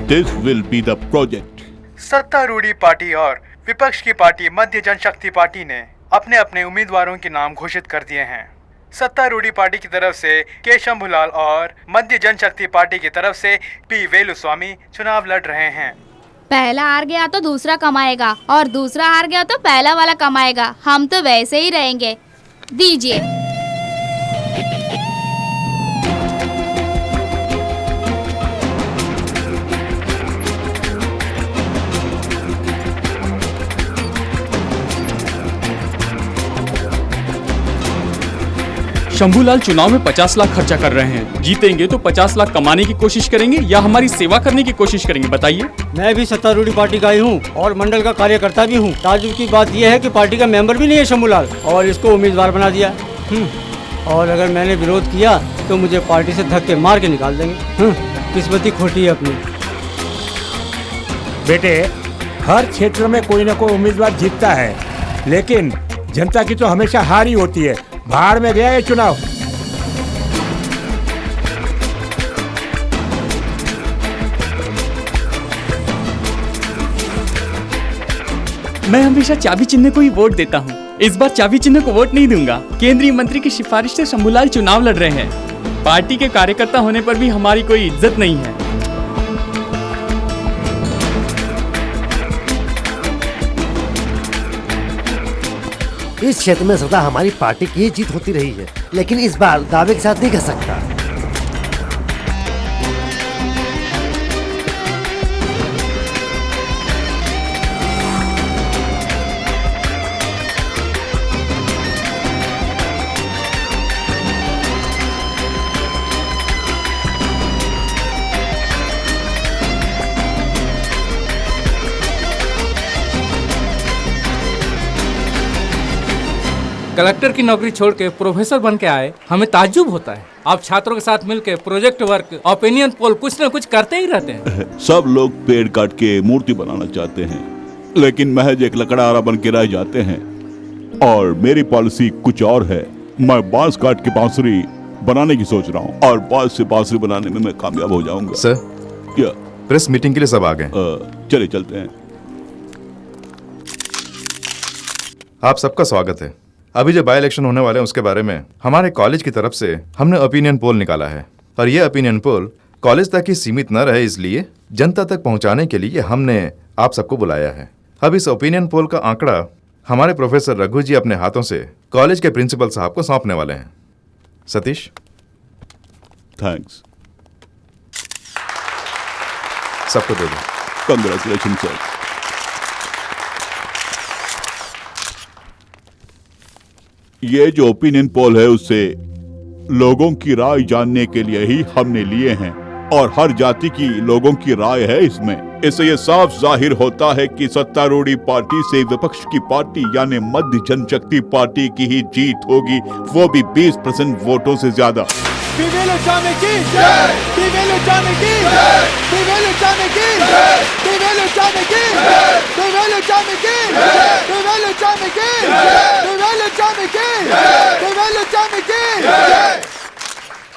This will be the project. सत्तारूढ़ी पार्टी और विपक्ष की पार्टी मध्य जनशक्ति पार्टी ने अपने अपने उम्मीदवारों के नाम घोषित कर दिए हैं। सत्तारूढ़ी पार्टी की तरफ से के शंभूलाल और मध्य जनशक्ति पार्टी की तरफ से पी वेलुस्वामी चुनाव लड़ रहे हैं। पहला हार गया तो दूसरा कमाएगा और दूसरा हार गया तो पहला वाला कमाएगा। हम तो वैसे ही रहेंगे। दीजिए। शंभूलाल चुनाव में 50 लाख खर्चा कर रहे हैं। जीतेंगे तो 50 लाख कमाने की कोशिश करेंगे या हमारी सेवा करने की कोशिश करेंगे, बताइए। मैं भी सत्तारूढ़ी पार्टी का ही हूँ और मंडल का कार्यकर्ता भी हूँ। ताजुब की बात यह है कि पार्टी का मेंबर भी नहीं है शंभूलाल और इसको उम्मीदवार बना दिया। और अगर मैंने विरोध किया तो मुझे पार्टी से धक्के मार के निकाल देंगे। किस्मत ही खोटी है अपनी। बेटे, हर क्षेत्र में कोई ना कोई उम्मीदवार जीतता है, लेकिन जनता की तो हमेशा हार ही होती है। भाड़ में गया ये चुनाव। मैं हमेशा चाबी चिन्ह को ही वोट देता हूँ। इस बार चाबी चिन्ह को वोट नहीं दूंगा। केंद्रीय मंत्री की सिफारिश से शंभूलाल चुनाव लड़ रहे हैं। पार्टी के कार्यकर्ता होने पर भी हमारी कोई इज्जत नहीं है। इस क्षेत्र में सदा हमारी पार्टी की ही जीत होती रही है, लेकिन इस बार दावे के साथ नहीं कह सकता। कलेक्टर की नौकरी छोड़ के प्रोफेसर बन के आए, हमें ताज्जुब होता है। आप छात्रों के साथ मिलकर प्रोजेक्ट वर्क, ओपिनियन पोल कुछ न कुछ करते ही रहते हैं। सब लोग पेड़ काट के मूर्ति बनाना चाहते हैं, लेकिन महज एक लकड़हारा बन के रह जाते हैं। और मेरी पॉलिसी कुछ और है। मैं बांस काट के बांसुरी बनाने की सोच रहा हूँ, और बांस से बांसुरी बनाने में मैं कामयाब हो जाऊंगा। सर, क्या प्रेस मीटिंग के लिए सब आ गए? चले चलते हैं। आप सबका स्वागत है। अभी जो बाय इलेक्शन होने वाले हैं उसके बारे में हमारे कॉलेज की तरफ से हमने ओपिनियन पोल निकाला है, और ये ओपिनियन पोल कॉलेज तक ही सीमित न रहे, इसलिए जनता तक पहुंचाने के लिए हमने आप सबको बुलाया है। अब इस ओपिनियन पोल का आंकड़ा हमारे प्रोफेसर रघु जी अपने हाथों से कॉलेज के प्रिंसिपल साहब को सौंपने वाले हैं। सतीश, थैंक्स। सबको दे दो। Congratulation sir. ये जो ओपिनियन पोल है उससे लोगों की राय जानने के लिए ही हमने लिए हैं, और हर जाति की लोगों की राय है इसमें। इससे ये साफ जाहिर होता है कि सत्तारूढ़ी पार्टी से विपक्ष की पार्टी यानी मध्य जनशक्ति पार्टी की ही जीत होगी, वो भी 20% वोटों से ज्यादा।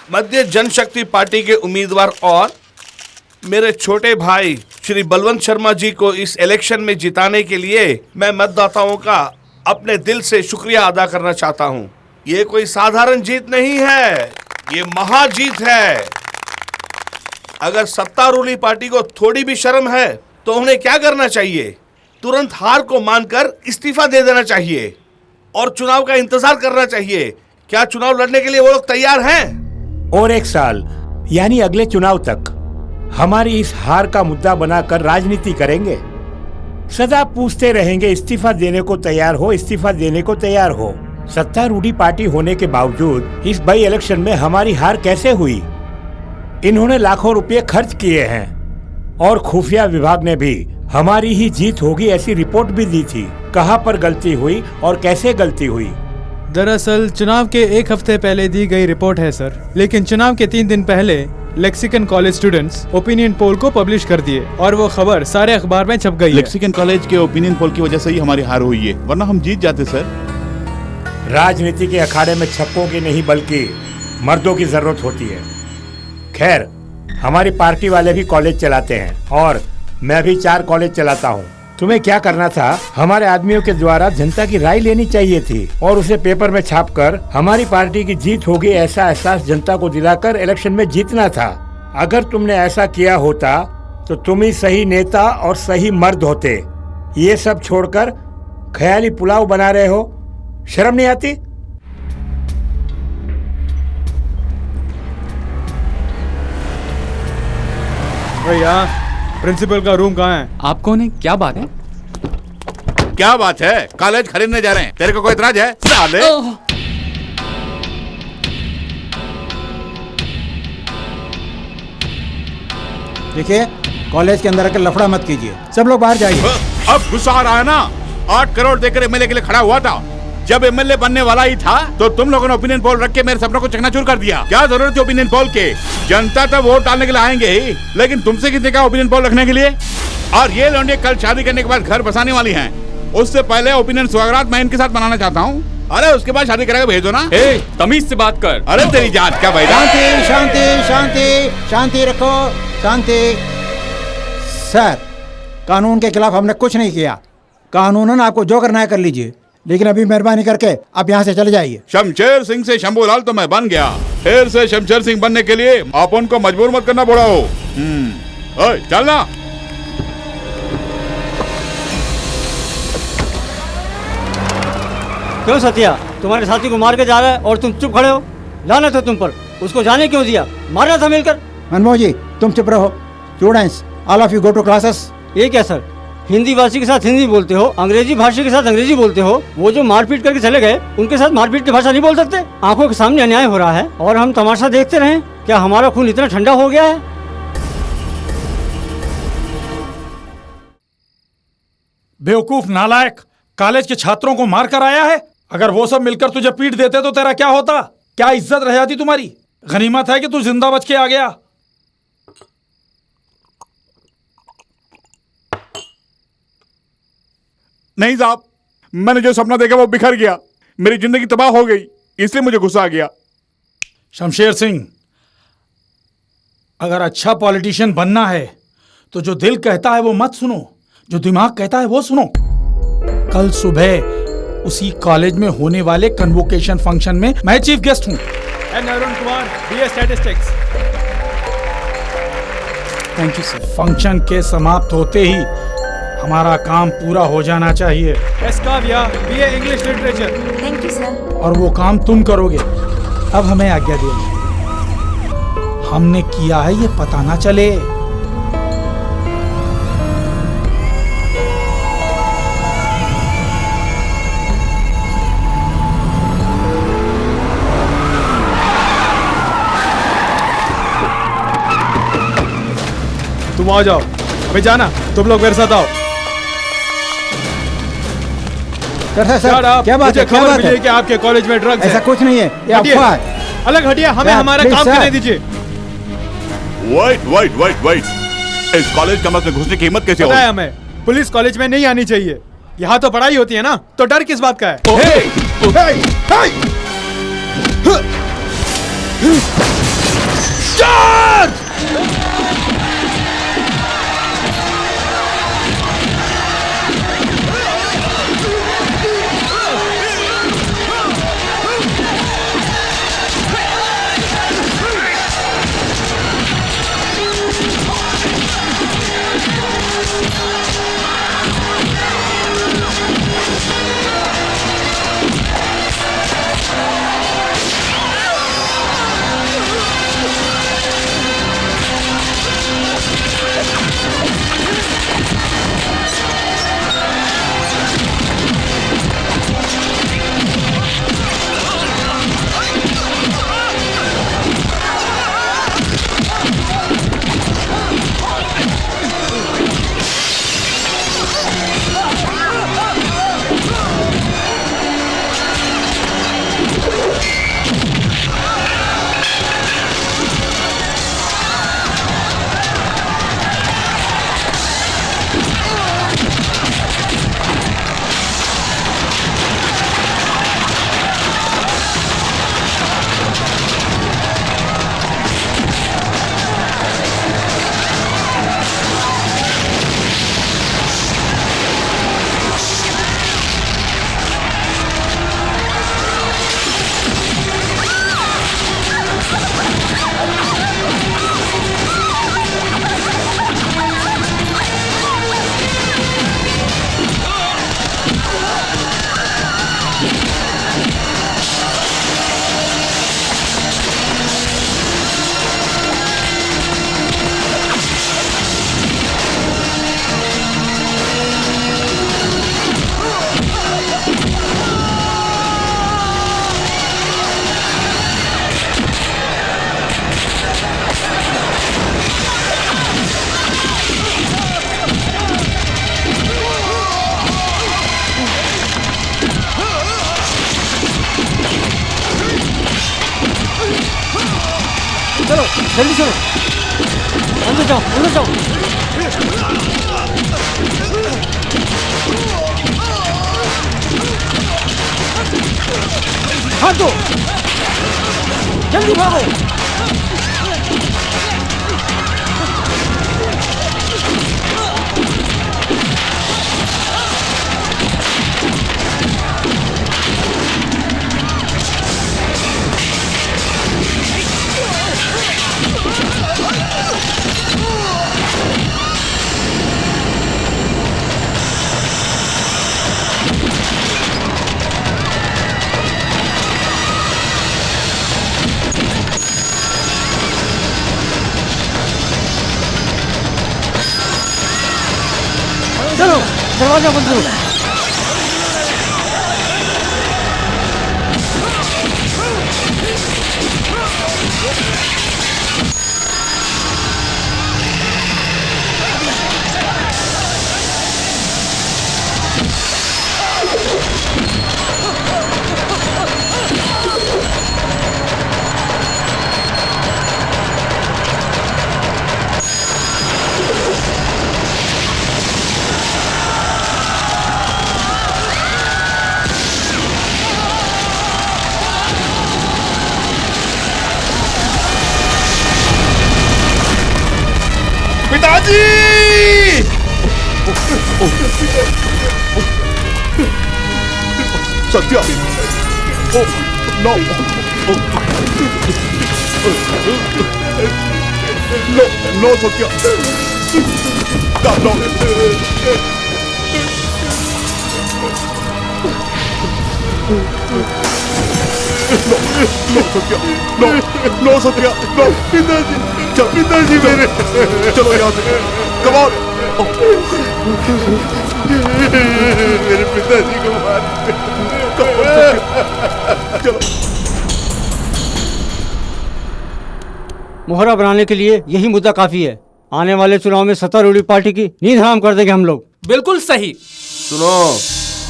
मध्य जनशक्ति पार्टी के उम्मीदवार और मेरे छोटे भाई श्री बलवंत शर्मा जी को इस इलेक्शन में जिताने के लिए मैं मतदाताओं का अपने दिल से शुक्रिया अदा करना चाहता हूं। ये कोई साधारण जीत नहीं है, ये महाजीत है। अगर सत्तारूढ़ी पार्टी को थोड़ी भी शर्म है तो उन्हें क्या करना चाहिए? तुरंत हार को मानकर इस्तीफा दे देना चाहिए और चुनाव का इंतजार करना चाहिए। क्या चुनाव लड़ने के लिए वो लोग तैयार हैं? और एक साल यानी अगले चुनाव तक हमारी इस हार का मुद्दा बनाकर राजनीति करेंगे। सदा पूछते रहेंगे इस्तीफा देने को तैयार हो, इस्तीफा देने को तैयार हो। सत्तारूढ़ी पार्टी होने के बावजूद इस बाई इलेक्शन में हमारी हार कैसे हुई? इन्होंने लाखों रुपए खर्च किए हैं और खुफिया विभाग ने भी हमारी ही जीत होगी ऐसी रिपोर्ट भी दी थी। कहां पर गलती हुई और कैसे गलती हुई? दरअसल चुनाव के एक हफ्ते पहले दी गई रिपोर्ट है सर, लेकिन चुनाव के 3 दिन पहले lexicon college students opinion poll को पब्लिश कर दिए और वो खबर सारे अखबार में छप गई। लेक्सिकन कॉलेज के ओपिनियन पोल की वजह से ही हमारी हार हुई है, वरना हम जीत जाते सर। राजनीति के अखाड़े में छक्कों की नहीं बल्कि मर्दों की जरूरत होती है। खैर, हमारी पार्टी वाले भी कॉलेज चलाते हैं और मैं भी 4 कॉलेज चलाता हूँ। तुम्हें क्या करना था? हमारे आदमियों के द्वारा जनता की राय लेनी चाहिए थी और उसे पेपर में छापकर हमारी पार्टी की जीत होगी ऐसा एहसास जनता को दिलाकर इलेक्शन में जीतना था। अगर तुमने ऐसा किया होता तो तुम ही सही नेता और सही मर्द होते। ये सब छोड़कर ख्याली पुलाव बना रहे हो, शर्म नहीं आती? भैया, प्रिंसिपल का रूम कहाँ है? आप कौन है? क्या बात है? क्या बात है? कॉलेज खरीदने जा रहे हैं, तेरे को कोई इतराज है? साले! देखिए, कॉलेज के अंदर आकर लफड़ा मत कीजिए। सब लोग बाहर जाइए। अब गुस्सा आ रहा है ना? 8 करोड़ देकर एमएलए के लिए खड़ा हुआ था, जब एमएलए बनने वाला ही था तो तुम लोगों ने ओपिनियन पोल रख के मेरे सपनों को चकनाचूर कर दिया। क्या जरूरत थी ओपिनियन पोल के? जनता तो वोट डालने के लिए आएंगे ही, लेकिन तुमसे कितने का ओपिनियन पोल रखने के लिए? और ये लौंडे कल शादी करने के बाद घर बसाने वाली हैं। उससे पहले ओपिनियन सौगात मैं इनके साथ मनाना चाहता हूँ। अरे उसके बाद शादी करेगा भेजो ना। तमीज से बात कर। अरे तेरी जात का भाई। शांति शांति शांति शांति रखो, शांति। सर, कानून के खिलाफ हमने कुछ नहीं किया। कानूनन आपको जो करना है कर लीजिए, लेकिन अभी मेहरबानी करके आप यहाँ से चले जाइए। शमशेर सिंह से शंभूलाल तो मैं बन गया, फिर से शमशेर सिंह बनने के लिए आप उनको मजबूर मत करना पड़ा हो। चलना। क्यों सत्या, तुम्हारे साथी को मार के जा रहा है और तुम चुप खड़े हो? लानत हो तुम पर, उसको जाने क्यों दिया? मारना था मिलकर। मनमोहन जी तुम चुप रहो। Students all of you go to classes. ये क्या सर, हिंदी भाषी के साथ हिंदी बोलते हो, अंग्रेजी भाषी के साथ अंग्रेजी बोलते हो। वो जो मारपीट करके चले गए उनके साथ मारपीट की भाषा नहीं बोल सकते? आंखों के सामने अन्याय हो रहा है और हम तमाशा देखते रहें? क्या हमारा खून इतना ठंडा हो गया है? बेवकूफ नालायक, कॉलेज के छात्रों को मार कर आया है। अगर वो सब मिलकर तुझे पीट देते तो तेरा क्या होता? क्या इज्जत रह जाती तुम्हारी? गनीमत है कि तू जिंदा बच के आ गया। नहीं साहब, मैंने जो सपना देखा वो बिखर गया, मेरी जिंदगी तबाह हो गई, इसलिए मुझे गुस्सा आ गया। शमशेर सिंह, अगर अच्छा पॉलिटिशियन बनना है तो जो दिल कहता है वो मत सुनो, जो दिमाग कहता है वो सुनो। कल सुबह उसी कॉलेज में होने वाले कन्वोकेशन फंक्शन में मैं चीफ गेस्ट हूं। Arun Kumar, BA statistics. Thank you sir. Function के समाप्त होते ही हमारा काम पूरा हो जाना चाहिए। S Kavya, BA English literature. Thank you sir. और वो काम तुम करोगे। अब हमें आज्ञा दीजिए। हमने किया है ये पता ना चले। तुम आ जाओ, भाई जाना, तुम लोग मेरे साथ आओ। सर, क्या बात है? क्या बात है? कि आपके कॉलेज में ड्रग्स ऐसा कुछ नहीं है, ये अफवाह है। अलग हटिए, हमें हमारा काम करने दीजिए। वेट, इस कॉलेज का मतलब घुसने की हिम्मत कैसे हो? पता है हमें, पुलिस कॉलेज में नहीं आनी चाहिए। यहाँ तो पढ़ाई होती है ना, तो डर किस बात का है? जल्दी चलो, अंदर जाओ, अंदर जाओ। हाथ दो, जल्दी भागो। चलो, दरवाजा बंद करो। पिताजी! Satya! No! No Satya! No! No Satya! No! No Satya! No! पिताजी! पिताजी मेरे! चलो यहाँ से! Come on! मेरे पिताजी को मार! चलो! मोहरा बनाने के लिए यही मुद्दा काफी है। आने वाले चुनाव में सत्तारूढ़ी पार्टी की नींद हराम कर देंगे हम लोग। बिल्कुल सही। सुनो,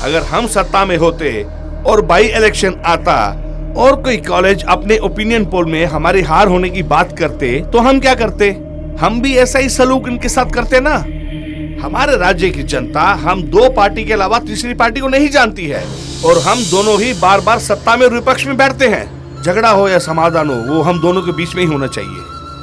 अगर हम सत्ता में होते और बाई इलेक्शन आता और कोई कॉलेज अपने ओपिनियन पोल में हमारी हार होने की बात करते तो हम क्या करते? हम भी ऐसा ही सलूक इनके साथ करते ना। हमारे राज्य की जनता हम दो पार्टी के अलावा तीसरी पार्टी को नहीं जानती है और हम दोनों ही बार बार सत्ता में और विपक्ष में बैठते हैं। झगड़ा हो या समाधान हो, वो हम दोनों के बीच में ही होना चाहिए।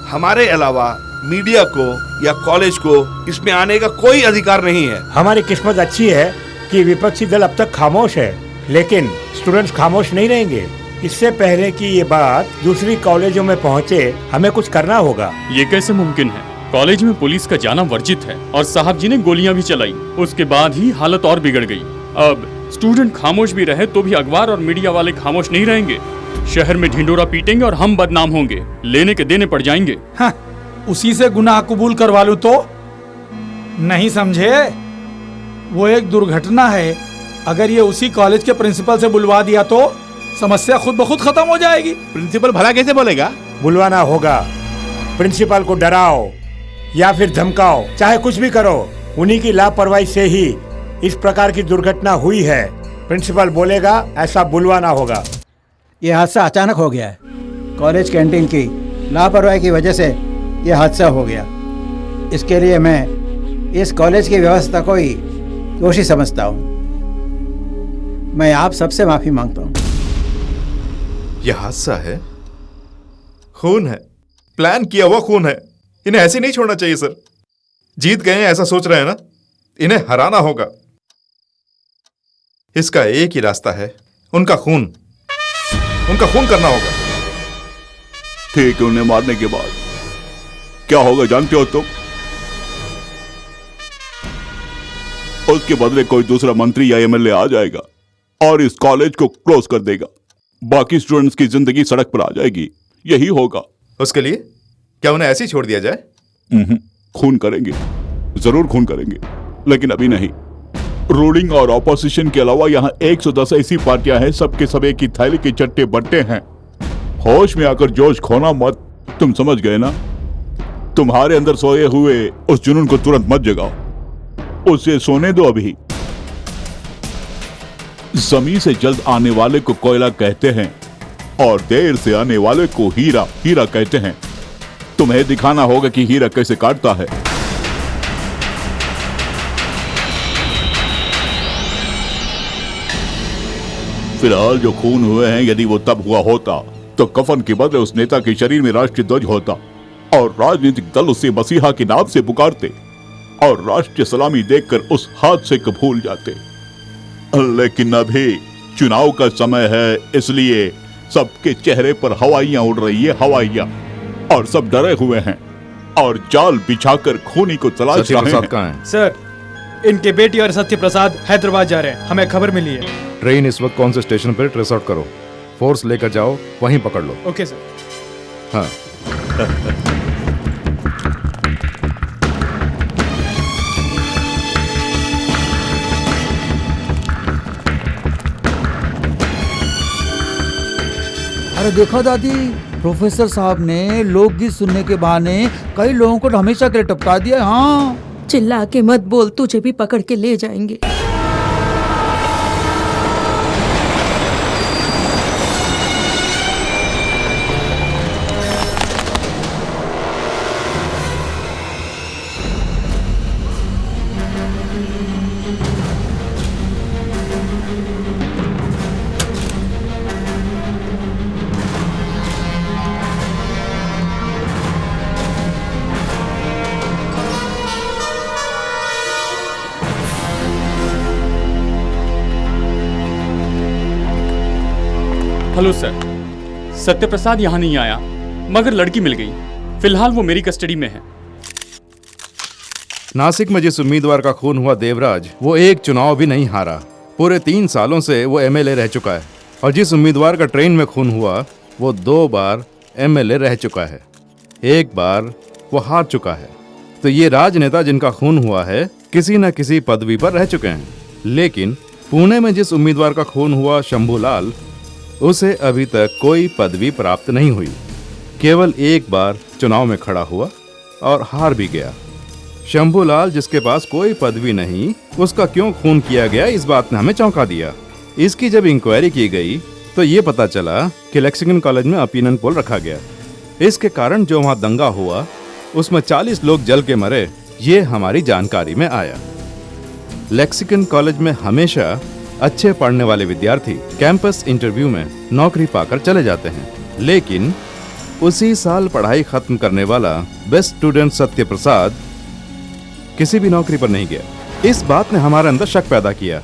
हमारे अलावा मीडिया को या कॉलेज को इसमें आने का कोई अधिकार नहीं है। हमारी किस्मत अच्छी है कि विपक्षी दल अब तक खामोश है, लेकिन स्टूडेंट्स खामोश नहीं रहेंगे। इससे पहले कि ये बात दूसरी कॉलेजों में पहुंचे, हमें कुछ करना होगा। ये कैसे मुमकिन है? कॉलेज में पुलिस का जाना वर्जित है और साहब जी ने गोलियां भी चलाई। उसके बाद ही हालत और बिगड़ गई। अब स्टूडेंट खामोश भी रहे तो भी अखबार और मीडिया वाले खामोश नहीं रहेंगे। शहर में ढिंडोरा पीटेंगे और हम बदनाम होंगे, लेने के देने पड़ जाएंगे। हाँ, उसी से गुनाह कबूल करवा लूं तो? नहीं समझे, वो एक दुर्घटना है। अगर ये उसी कॉलेज के प्रिंसिपल से बुलवा दिया तो समस्या खुद ब खुद खत्म हो जाएगी। प्रिंसिपल भला कैसे बोलेगा? बुलवाना होगा। प्रिंसिपल को डराओ या फिर धमकाओ, चाहे कुछ भी करो। उन्हीं की लापरवाही से ही इस प्रकार की दुर्घटना हुई है। प्रिंसिपल बोलेगा, ऐसा बुलवाना होगा। ये हादसा अचानक हो गया है। कॉलेज कैंटीन की लापरवाही की वजह से ये हादसा हो गया। इसके लिए मैं इस कॉलेज की व्यवस्था को ही दोषी समझता हूँ। मैं आप सबसे माफी मांगता हूँ। यह हादसा है, खून है, प्लान किया हुआ खून है। इन्हें ऐसे नहीं छोड़ना चाहिए सर। जीत गए हैं ऐसा सोच रहे हैं ना, इन्हें हराना होगा। इसका एक ही रास्ता है, उनका खून करना होगा। ठीक है, उन्हें मारने के बाद क्या होगा जानते हो तुम? उसके बदले कोई दूसरा मंत्री या एमएलए आ जाएगा और इस कॉलेज को क्लोज कर देगा। बाकी स्टूडेंट्स की जिंदगी सड़क पर आ जाएगी। यही होगा। उसके लिए क्या उन्हें ऐसे ही छोड़ दिया जाए? खून करेंगे, जरूर खून करेंगे, लेकिन अभी नहीं। रूलिंग और ऑपोजिशन के अलावा यहाँ 110 ऐसी पार्टियां हैं, सबके सब एक ही थैली के चट्टे बट्टे हैं। होश में आकर जोश खोना मत। तुम समझ गए ना? तुम्हारे अंदर सोए हुए उस जुनून को तुरंत मत जगाओ, उसे सोने दो अभी। जमीन से जल्द आने वाले को कोयला कहते हैं और देर से आने वाले को हीरा कहते हैं। तुम्हें दिखाना होगा कि हीरा कैसे काटता है। फिलहाल जो खून हुए हैं, यदि वो तब हुआ होता तो कफन के बदले उस नेता के शरीर में राष्ट्रीय ध्वज होता और राजनीतिक दल उसे मसीहा के नाम से पुकारते और राष्ट्रीय सलामी देखकर उस हादसे को भूल जाते। लेकिन अभी चुनाव का समय है, इसलिए सबके चेहरे पर हवाइयां उड़ रही है, हवाइयां, और सब डरे हुए हैं और जाल बिछाकर खूनी को तलाश रहे हैं। सर, इनके बेटी और सत्य प्रसाद हैदराबाद जा रहे हैं, हमें खबर मिली है। ट्रेन इस वक्त कौन से स्टेशन पर ट्रेस आउट करो, फोर्स लेकर जाओ, वहीं पकड़ लो। Okay sir. हाँ। अरे देखो दादी, प्रोफेसर साहब ने लोकगीत सुनने के बहाने कई लोगों को हमेशा के लिए टपका दिया। हाँ, चिल्ला के मत बोल, तुझे भी पकड़ के ले जाएंगे। हेलो सर, सत्यप्रसाद यहाँ नहीं आया, मगर लड़की मिल गई। फिलहाल वो मेरी कस्टडी में है। नासिक में जिस उम्मीदवार का खून हुआ देवराज, वो एक चुनाव भी नहीं हारा। पूरे 3 सालों से वो एमएलए रह चुका है। और जिस उम्मीदवार का ट्रेन में खून हुआ, वो 2 बार एमएलए रह चुका है, 1 बार वो हार चुका है। तो ये राजनेता जिनका खून हुआ है, किसी न किसी पदवी पर रह चुके हैं। लेकिन पुणे में जिस उम्मीदवार का खून हुआ, शंभूलाल, उसे अभी तक कोई पदवी प्राप्त नहीं हुई। केवल 1 बार चुनाव में खड़ा हुआ और हार भी गया। शंभूलाल, जिसके पास कोई पदवी नहीं, उसका क्यों खून किया गया, इस बात ने हमें चौंका दिया। इसकी जब इंक्वायरी की गई तो ये पता चला कि लेक्सिंगटन कॉलेज में ओपिनियन पोल रखा गया। इसके कारण जो वहाँ दंगा हुआ, उसमें 40 लोग जल के मरे, ये हमारी जानकारी में आया। लेक्सिंगटन कॉलेज में हमेशा अच्छे पढ़ने वाले विद्यार्थी कैंपस इंटरव्यू में नौकरी पाकर चले जाते हैं, लेकिन उसी साल पढ़ाई खत्म करने वाला बेस्ट स्टूडेंट सत्य प्रसाद किसी भी नौकरी पर नहीं गया। इस बात ने हमारे अंदर शक पैदा किया।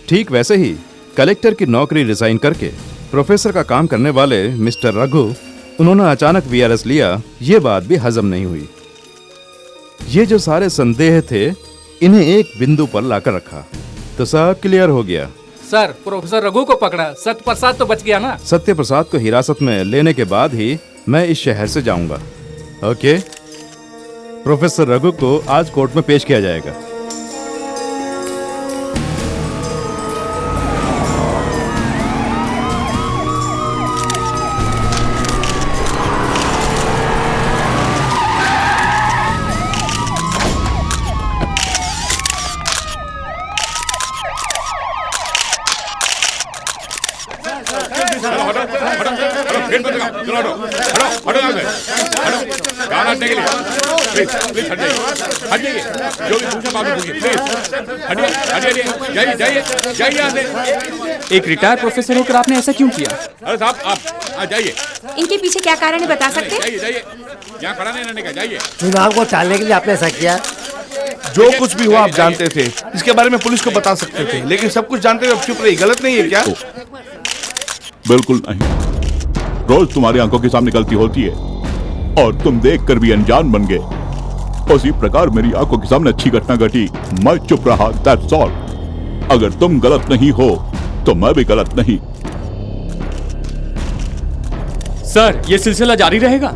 ठीक वैसे ही कलेक्टर की नौकरी रिजाइन करके प्रोफेसर का काम करने वाले मिस्टर रघु, उन्होंने अचानक वीआरएस लिया। ये बात भी हजम नहीं हुई। ये जो सारे संदेह थे, इन्हें एक बिंदु पर लाकर रखा तो सब क्लियर हो गया। सर, प्रोफेसर रघु को पकड़ा, सत्य प्रसाद तो बच गया ना। सत्य प्रसाद को हिरासत में लेने के बाद ही मैं इस शहर से जाऊंगा। ओके, प्रोफेसर रघु को आज कोर्ट में पेश किया जाएगा। एक रिटायर्ड प्रोफेसर होकर आपने ऐसा क्यों किया? अरे साहब, आप जाइए। इनके पीछे क्या कारण है, बता सकते हैं? जाइए, यहाँ खड़ा नहीं रहने का, जाइए। चुनाव को टालने के लिए आपने ऐसा किया? जो कुछ भी हुआ आप जानते थे, इसके बारे में पुलिस को बता सकते थे, लेकिन सब कुछ जानते हुए अब चुप रही। गलत नहीं है क्या? बिल्कुल नहीं। रोज तुम्हारी आंखों के सामने गलती होती है और तुम देखकर भी अनजान बन गए। उसी प्रकार मेरी आंखों के सामने अच्छी घटना घटी, मैं चुप रहा, दैट्स ऑल। अगर तुम गलत नहीं हो तो मैं भी गलत नहीं। सर, ये सिलसिला जारी रहेगा।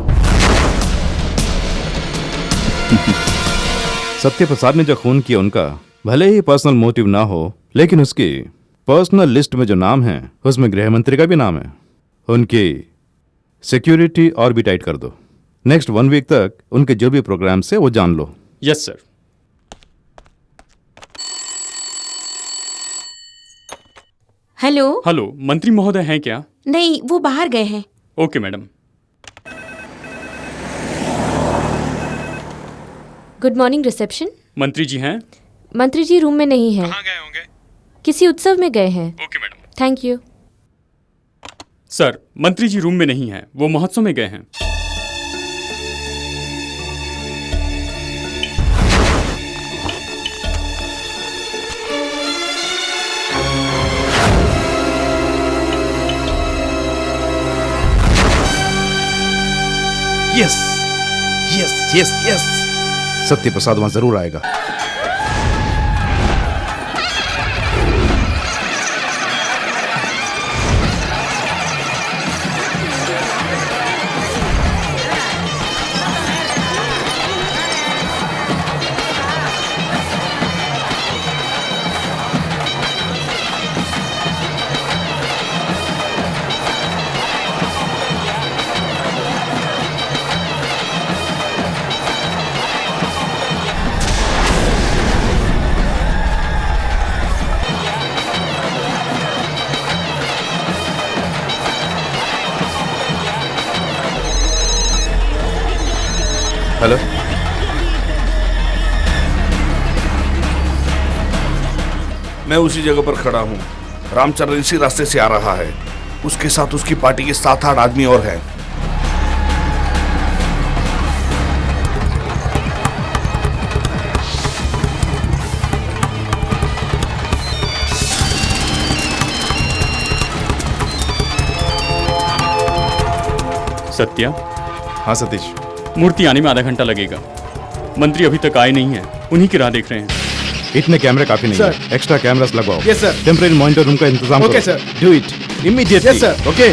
सत्य प्रसाद ने जो खून किया, उनका भले ही पर्सनल मोटिव ना हो, लेकिन उसकी पर्सनल लिस्ट में जो नाम है, उसमें गृह मंत्री का भी नाम है। उनकी सिक्योरिटी और भी टाइट कर दो। नेक्स्ट 1 वीक तक उनके जो भी प्रोग्राम से वो जान लो। Yes sir. हेलो। हेलो, मंत्री महोदय हैं क्या? नहीं, वो बाहर गए हैं। Okay madam. Good morning reception. मंत्री जी हैं? मंत्री जी रूम में नहीं हैं। कहाँ गए होंगे? किसी उत्सव में गए हैं। Okay madam. Thank you. Sir, मंत्री जी रूम में नहीं हैं, वो महोत्सव में गए हैं। यस यस यस यस, सत्य प्रसाद वहां जरूर आएगा। हेलो, मैं उसी जगह पर खड़ा हूँ। रामचंद्र इसी रास्ते से आ रहा है। उसके साथ उसकी पार्टी के 7-8 आदमी और हैं। सत्या। हाँ सतीश। मूर्ति आने में आधा घंटा लगेगा। मंत्री अभी तक आए नहीं हैं, उन्हीं की राह देख रहे हैं। इतने कैमरे काफी नहीं सर। है, एक्स्ट्रा कैमरास लगवाओ। Yes sir. Temporary monitor room का इंतजाम ओके करो। Sir. Do it immediately. Yes sir. Okay.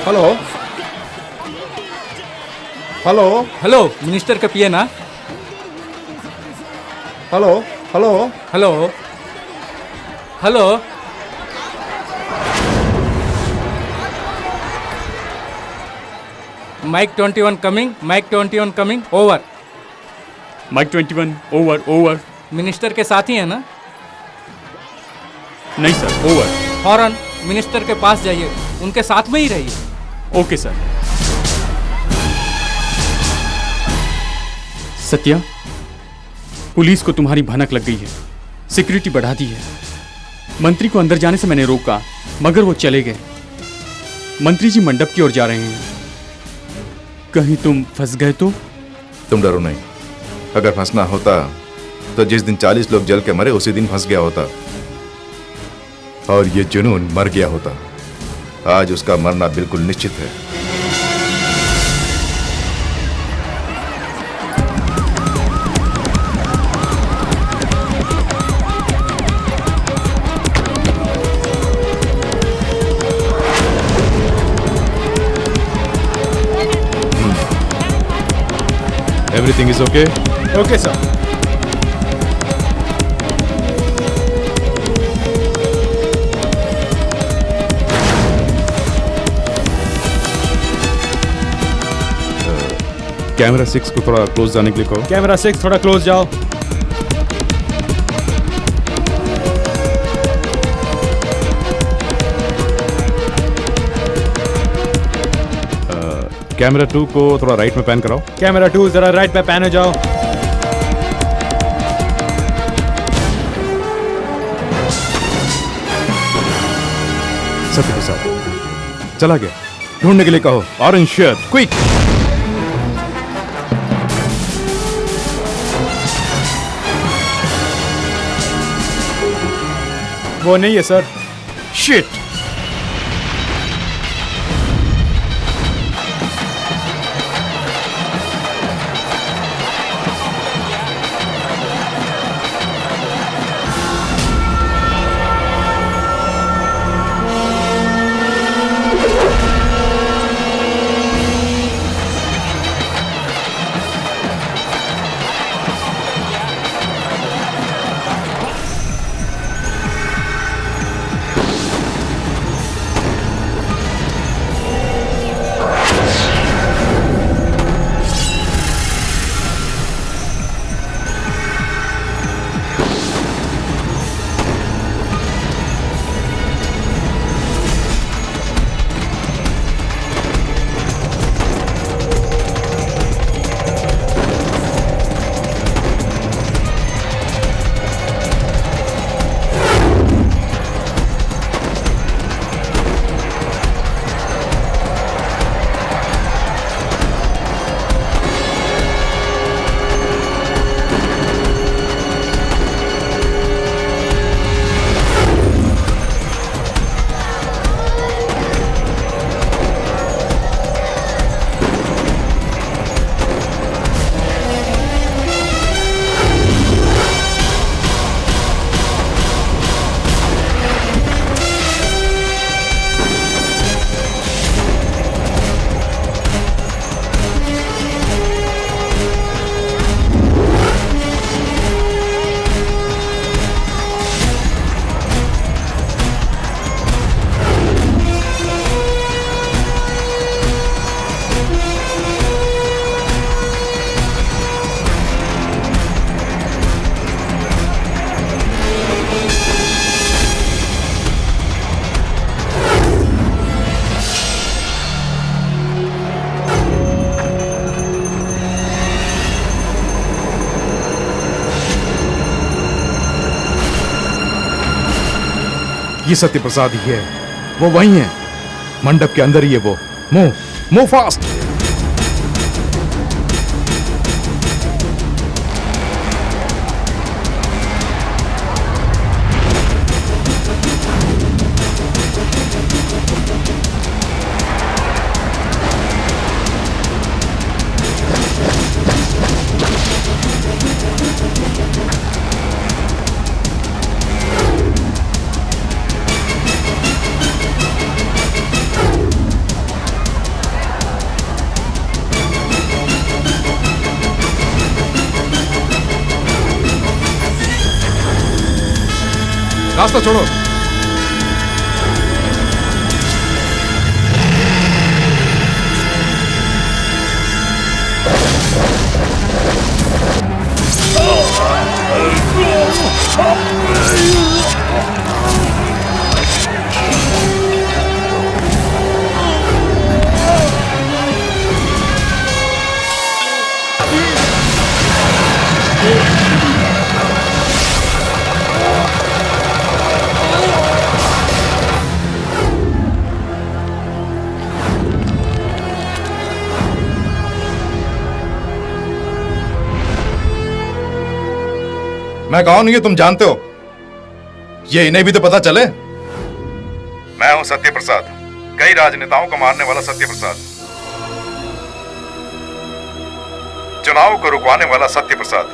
Hello hello hello, minister का पिए ना। Hello hello hello hello. Mike 21 coming, mike 21 coming, over. Mike 21 over over. Minister के साथ ही है ना? नहीं सर, ओवर। फौरन मिनिस्टर के पास जाइए, उनके साथ में ही रहिए। Okay sir. सत्या, पुलिस को तुम्हारी भनक लग गई है, सिक्योरिटी बढ़ा दी है। मंत्री को अंदर जाने से मैंने रोका, मगर वो चले गए। मंत्री जी मंडप की ओर जा रहे हैं। कहीं तुम फंस गए तो? तुम डरो नहीं। अगर फंसना होता तो जिस दिन 40 लोग जल के मरे उसी दिन फंस गया होता, और ये जुनून मर गया होता। आज उसका मरना बिल्कुल निश्चित है। Everything is okay? Okay sir. Camera 6 को थोड़ा क्लोज जाने के लिए कहो। कैमरा 6 थोड़ा क्लोज जाओ। कैमरा 2 को थोड़ा राइट में पैन कराओ। कैमरा 2 जरा राइट पे पैन हो जाओ। सत्य प्रसाद चला गया, ढूंढने के लिए कहो। Orange shirt, quick. वो नहीं है सर। शिट। ये सत्य प्रसाद ही है, वो वही है, मंडप के अंदर ही है वो। Move fast. रास्ता छोड़ो। मैं कौन हूं ये तुम जानते हो? ये इन्हें भी तो पता चले। मैं हूं सत्य प्रसाद, कई राजनेताओं को मारने वाला सत्य प्रसाद, चुनाव को रुकवाने वाला सत्य प्रसाद,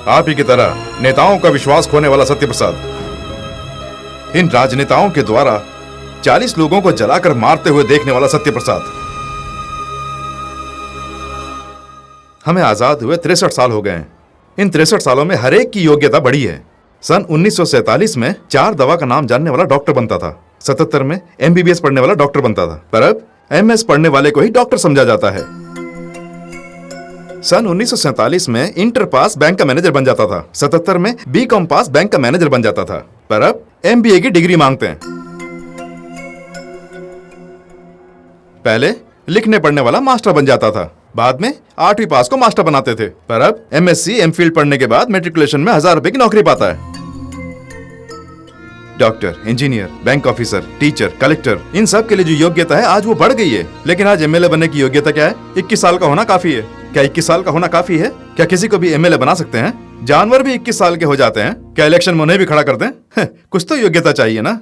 आप ही की तरह नेताओं का विश्वास खोने वाला सत्य प्रसाद, इन राजनेताओं के द्वारा 40 लोगों को जलाकर मारते हुए देखने वाला सत्य प्रसाद। हमें आजाद हुए 63 साल हो गए हैं। इन 63 सालों में हर एक की योग्यता बढ़ी है। सन 1947 में 4 दवा का नाम जानने वाला डॉक्टर बनता था, 77 में MBBS पढ़ने वाला डॉक्टर बनता था, पर अब MS पढ़ने वाले को ही डॉक्टर समझा जाता है। सन 1947 में इंटर पास बैंक का मैनेजर बन जाता था, 77 में BCom पास बैंक का मैनेजर बन जाता था, पर अब MBA की डिग्री मांगते हैं। पहले लिखने पढ़ने वाला मास्टर बन जाता था, बाद में 8वीं पास को मास्टर बनाते थे, पर अब MSc MPhil पढ़ने के बाद मैट्रिकुलेशन में 1000 रुपए की नौकरी पाता है। Doctor, engineer, bank officer, teacher, collector, इन सब के लिए जो योग्यता है आज वो बढ़ गई है। लेकिन आज MLA बनने की योग्यता क्या है? 21 साल का होना काफी है। क्या 21 साल का होना काफी है? क्या किसी को भी MLA बना सकते हैं? जानवर भी 21 साल के हो जाते हैं। क्या इलेक्शन में उन्हें भी खड़ा करते हैं? कुछ तो योग्यता चाहिए ना।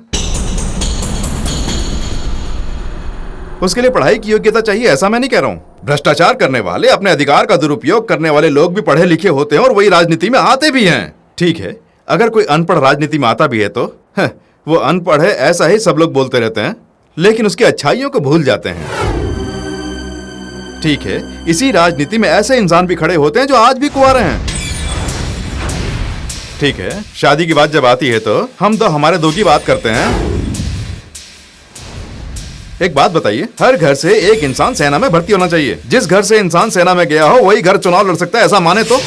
उसके लिए पढ़ाई की योग्यता चाहिए, ऐसा मैं नहीं कह रहा हूँ। भ्रष्टाचार करने वाले, अपने अधिकार का दुरुपयोग करने वाले लोग भी पढ़े लिखे होते हैं और वही राजनीति में आते भी हैं। ठीक है, अगर कोई अनपढ़ राजनीति में आता भी है तो वो अनपढ़ है ऐसा ही सब लोग बोलते रहते हैं, लेकिन उसकी अच्छाइयों को भूल जाते हैं। ठीक है, इसी राजनीति में ऐसे इंसान भी खड़े होते हैं जो आज भी कुंवारे हैं। ठीक है, शादी की बात जब आती है तो हम तो हमारे दो की बात करते हैं। एक बात बताइए, हर घर से एक इंसान सेना में भर्ती होना चाहिए। जिस घर से इंसान सेना में गया हो वही घर चुनाव लड़ सकता है, ऐसा माने तो?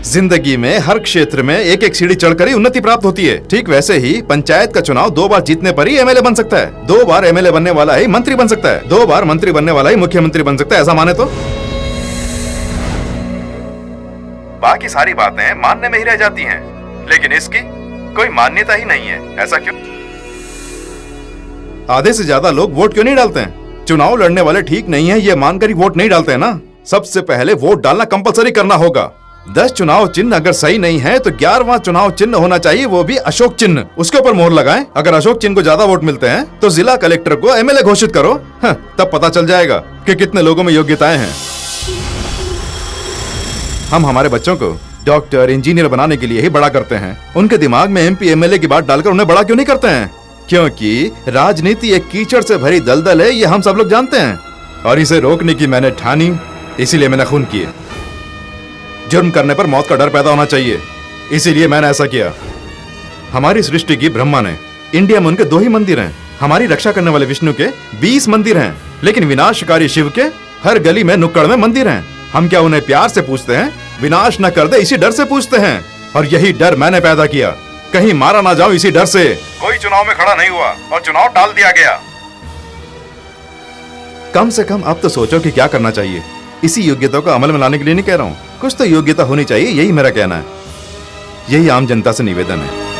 जिंदगी में हर क्षेत्र में एक एक सीढ़ी चढ़कर ही उन्नति प्राप्त होती है। ठीक वैसे ही पंचायत का चुनाव 2 बार जीतने पर ही MLA बन सकता है, 2 बार MLA बनने वाला ही मंत्री बन सकता है, 2 बार मंत्री बनने वाला ही मुख्यमंत्री बन सकता है, ऐसा माने तो? बाकी सारी बातें मानने में ही रह जाती हैं, लेकिन इसकी कोई मान्यता ही नहीं है। ऐसा क्यों? आधे से ज्यादा लोग वोट क्यों नहीं डालते हैं? चुनाव लड़ने वाले ठीक नहीं है ये मानकर ही वोट नहीं डालते हैं ना। सबसे पहले वोट डालना कंपलसरी करना होगा। 10 चुनाव चिन्ह अगर सही नहीं है तो 11वां चुनाव चिन्ह होना चाहिए, वो भी अशोक चिन्ह। उसके ऊपर मोहर लगाएं। अगर अशोक चिन्ह को ज्यादा वोट मिलते हैं तो जिला कलेक्टर को MLA घोषित करो। तब पता चल जाएगा कि कितने लोगों में योग्यताएं हैं। हम हमारे बच्चों को डॉक्टर, इंजीनियर बनाने के लिए ही बड़ा करते हैं। उनके दिमाग में MP MLA की बात डालकर उन्हें बड़ा क्यों नहीं करते हैं? क्योंकि राजनीति एक कीचड़ से भरी दलदल है, ये हम सब लोग जानते हैं। और इसे रोकने की मैंने ठानी, इसीलिए मैंने खून किए। जुर्म करने पर मौत का डर पैदा होना चाहिए, इसीलिए मैंने ऐसा किया। हमारी सृष्टि की ब्रह्मा ने, इंडिया में उनके 2 ही मंदिर हैं। हमारी रक्षा करने वाले विष्णु के 20 मंदिर हैं, लेकिन विनाशकारी शिव के हर गली में नुक्कड़ में मंदिर हैं। हम क्या उन्हें प्यार से पूछते हैं? विनाश न कर दे इसी डर से पूछते हैं। और यही डर मैंने पैदा किया, कहीं मारा ना जाऊं इसी डर से। कोई चुनाव में खड़ा नहीं हुआ और चुनाव टाल दिया गया। कम से कम अब तो सोचो कि क्या करना चाहिए। इसी योग्यता को अमल में लाने के लिए नहीं कह रहा हूं, कुछ तो योग्यता होनी चाहिए, यही मेरा कहना है। यही आम जनता से निवेदन है।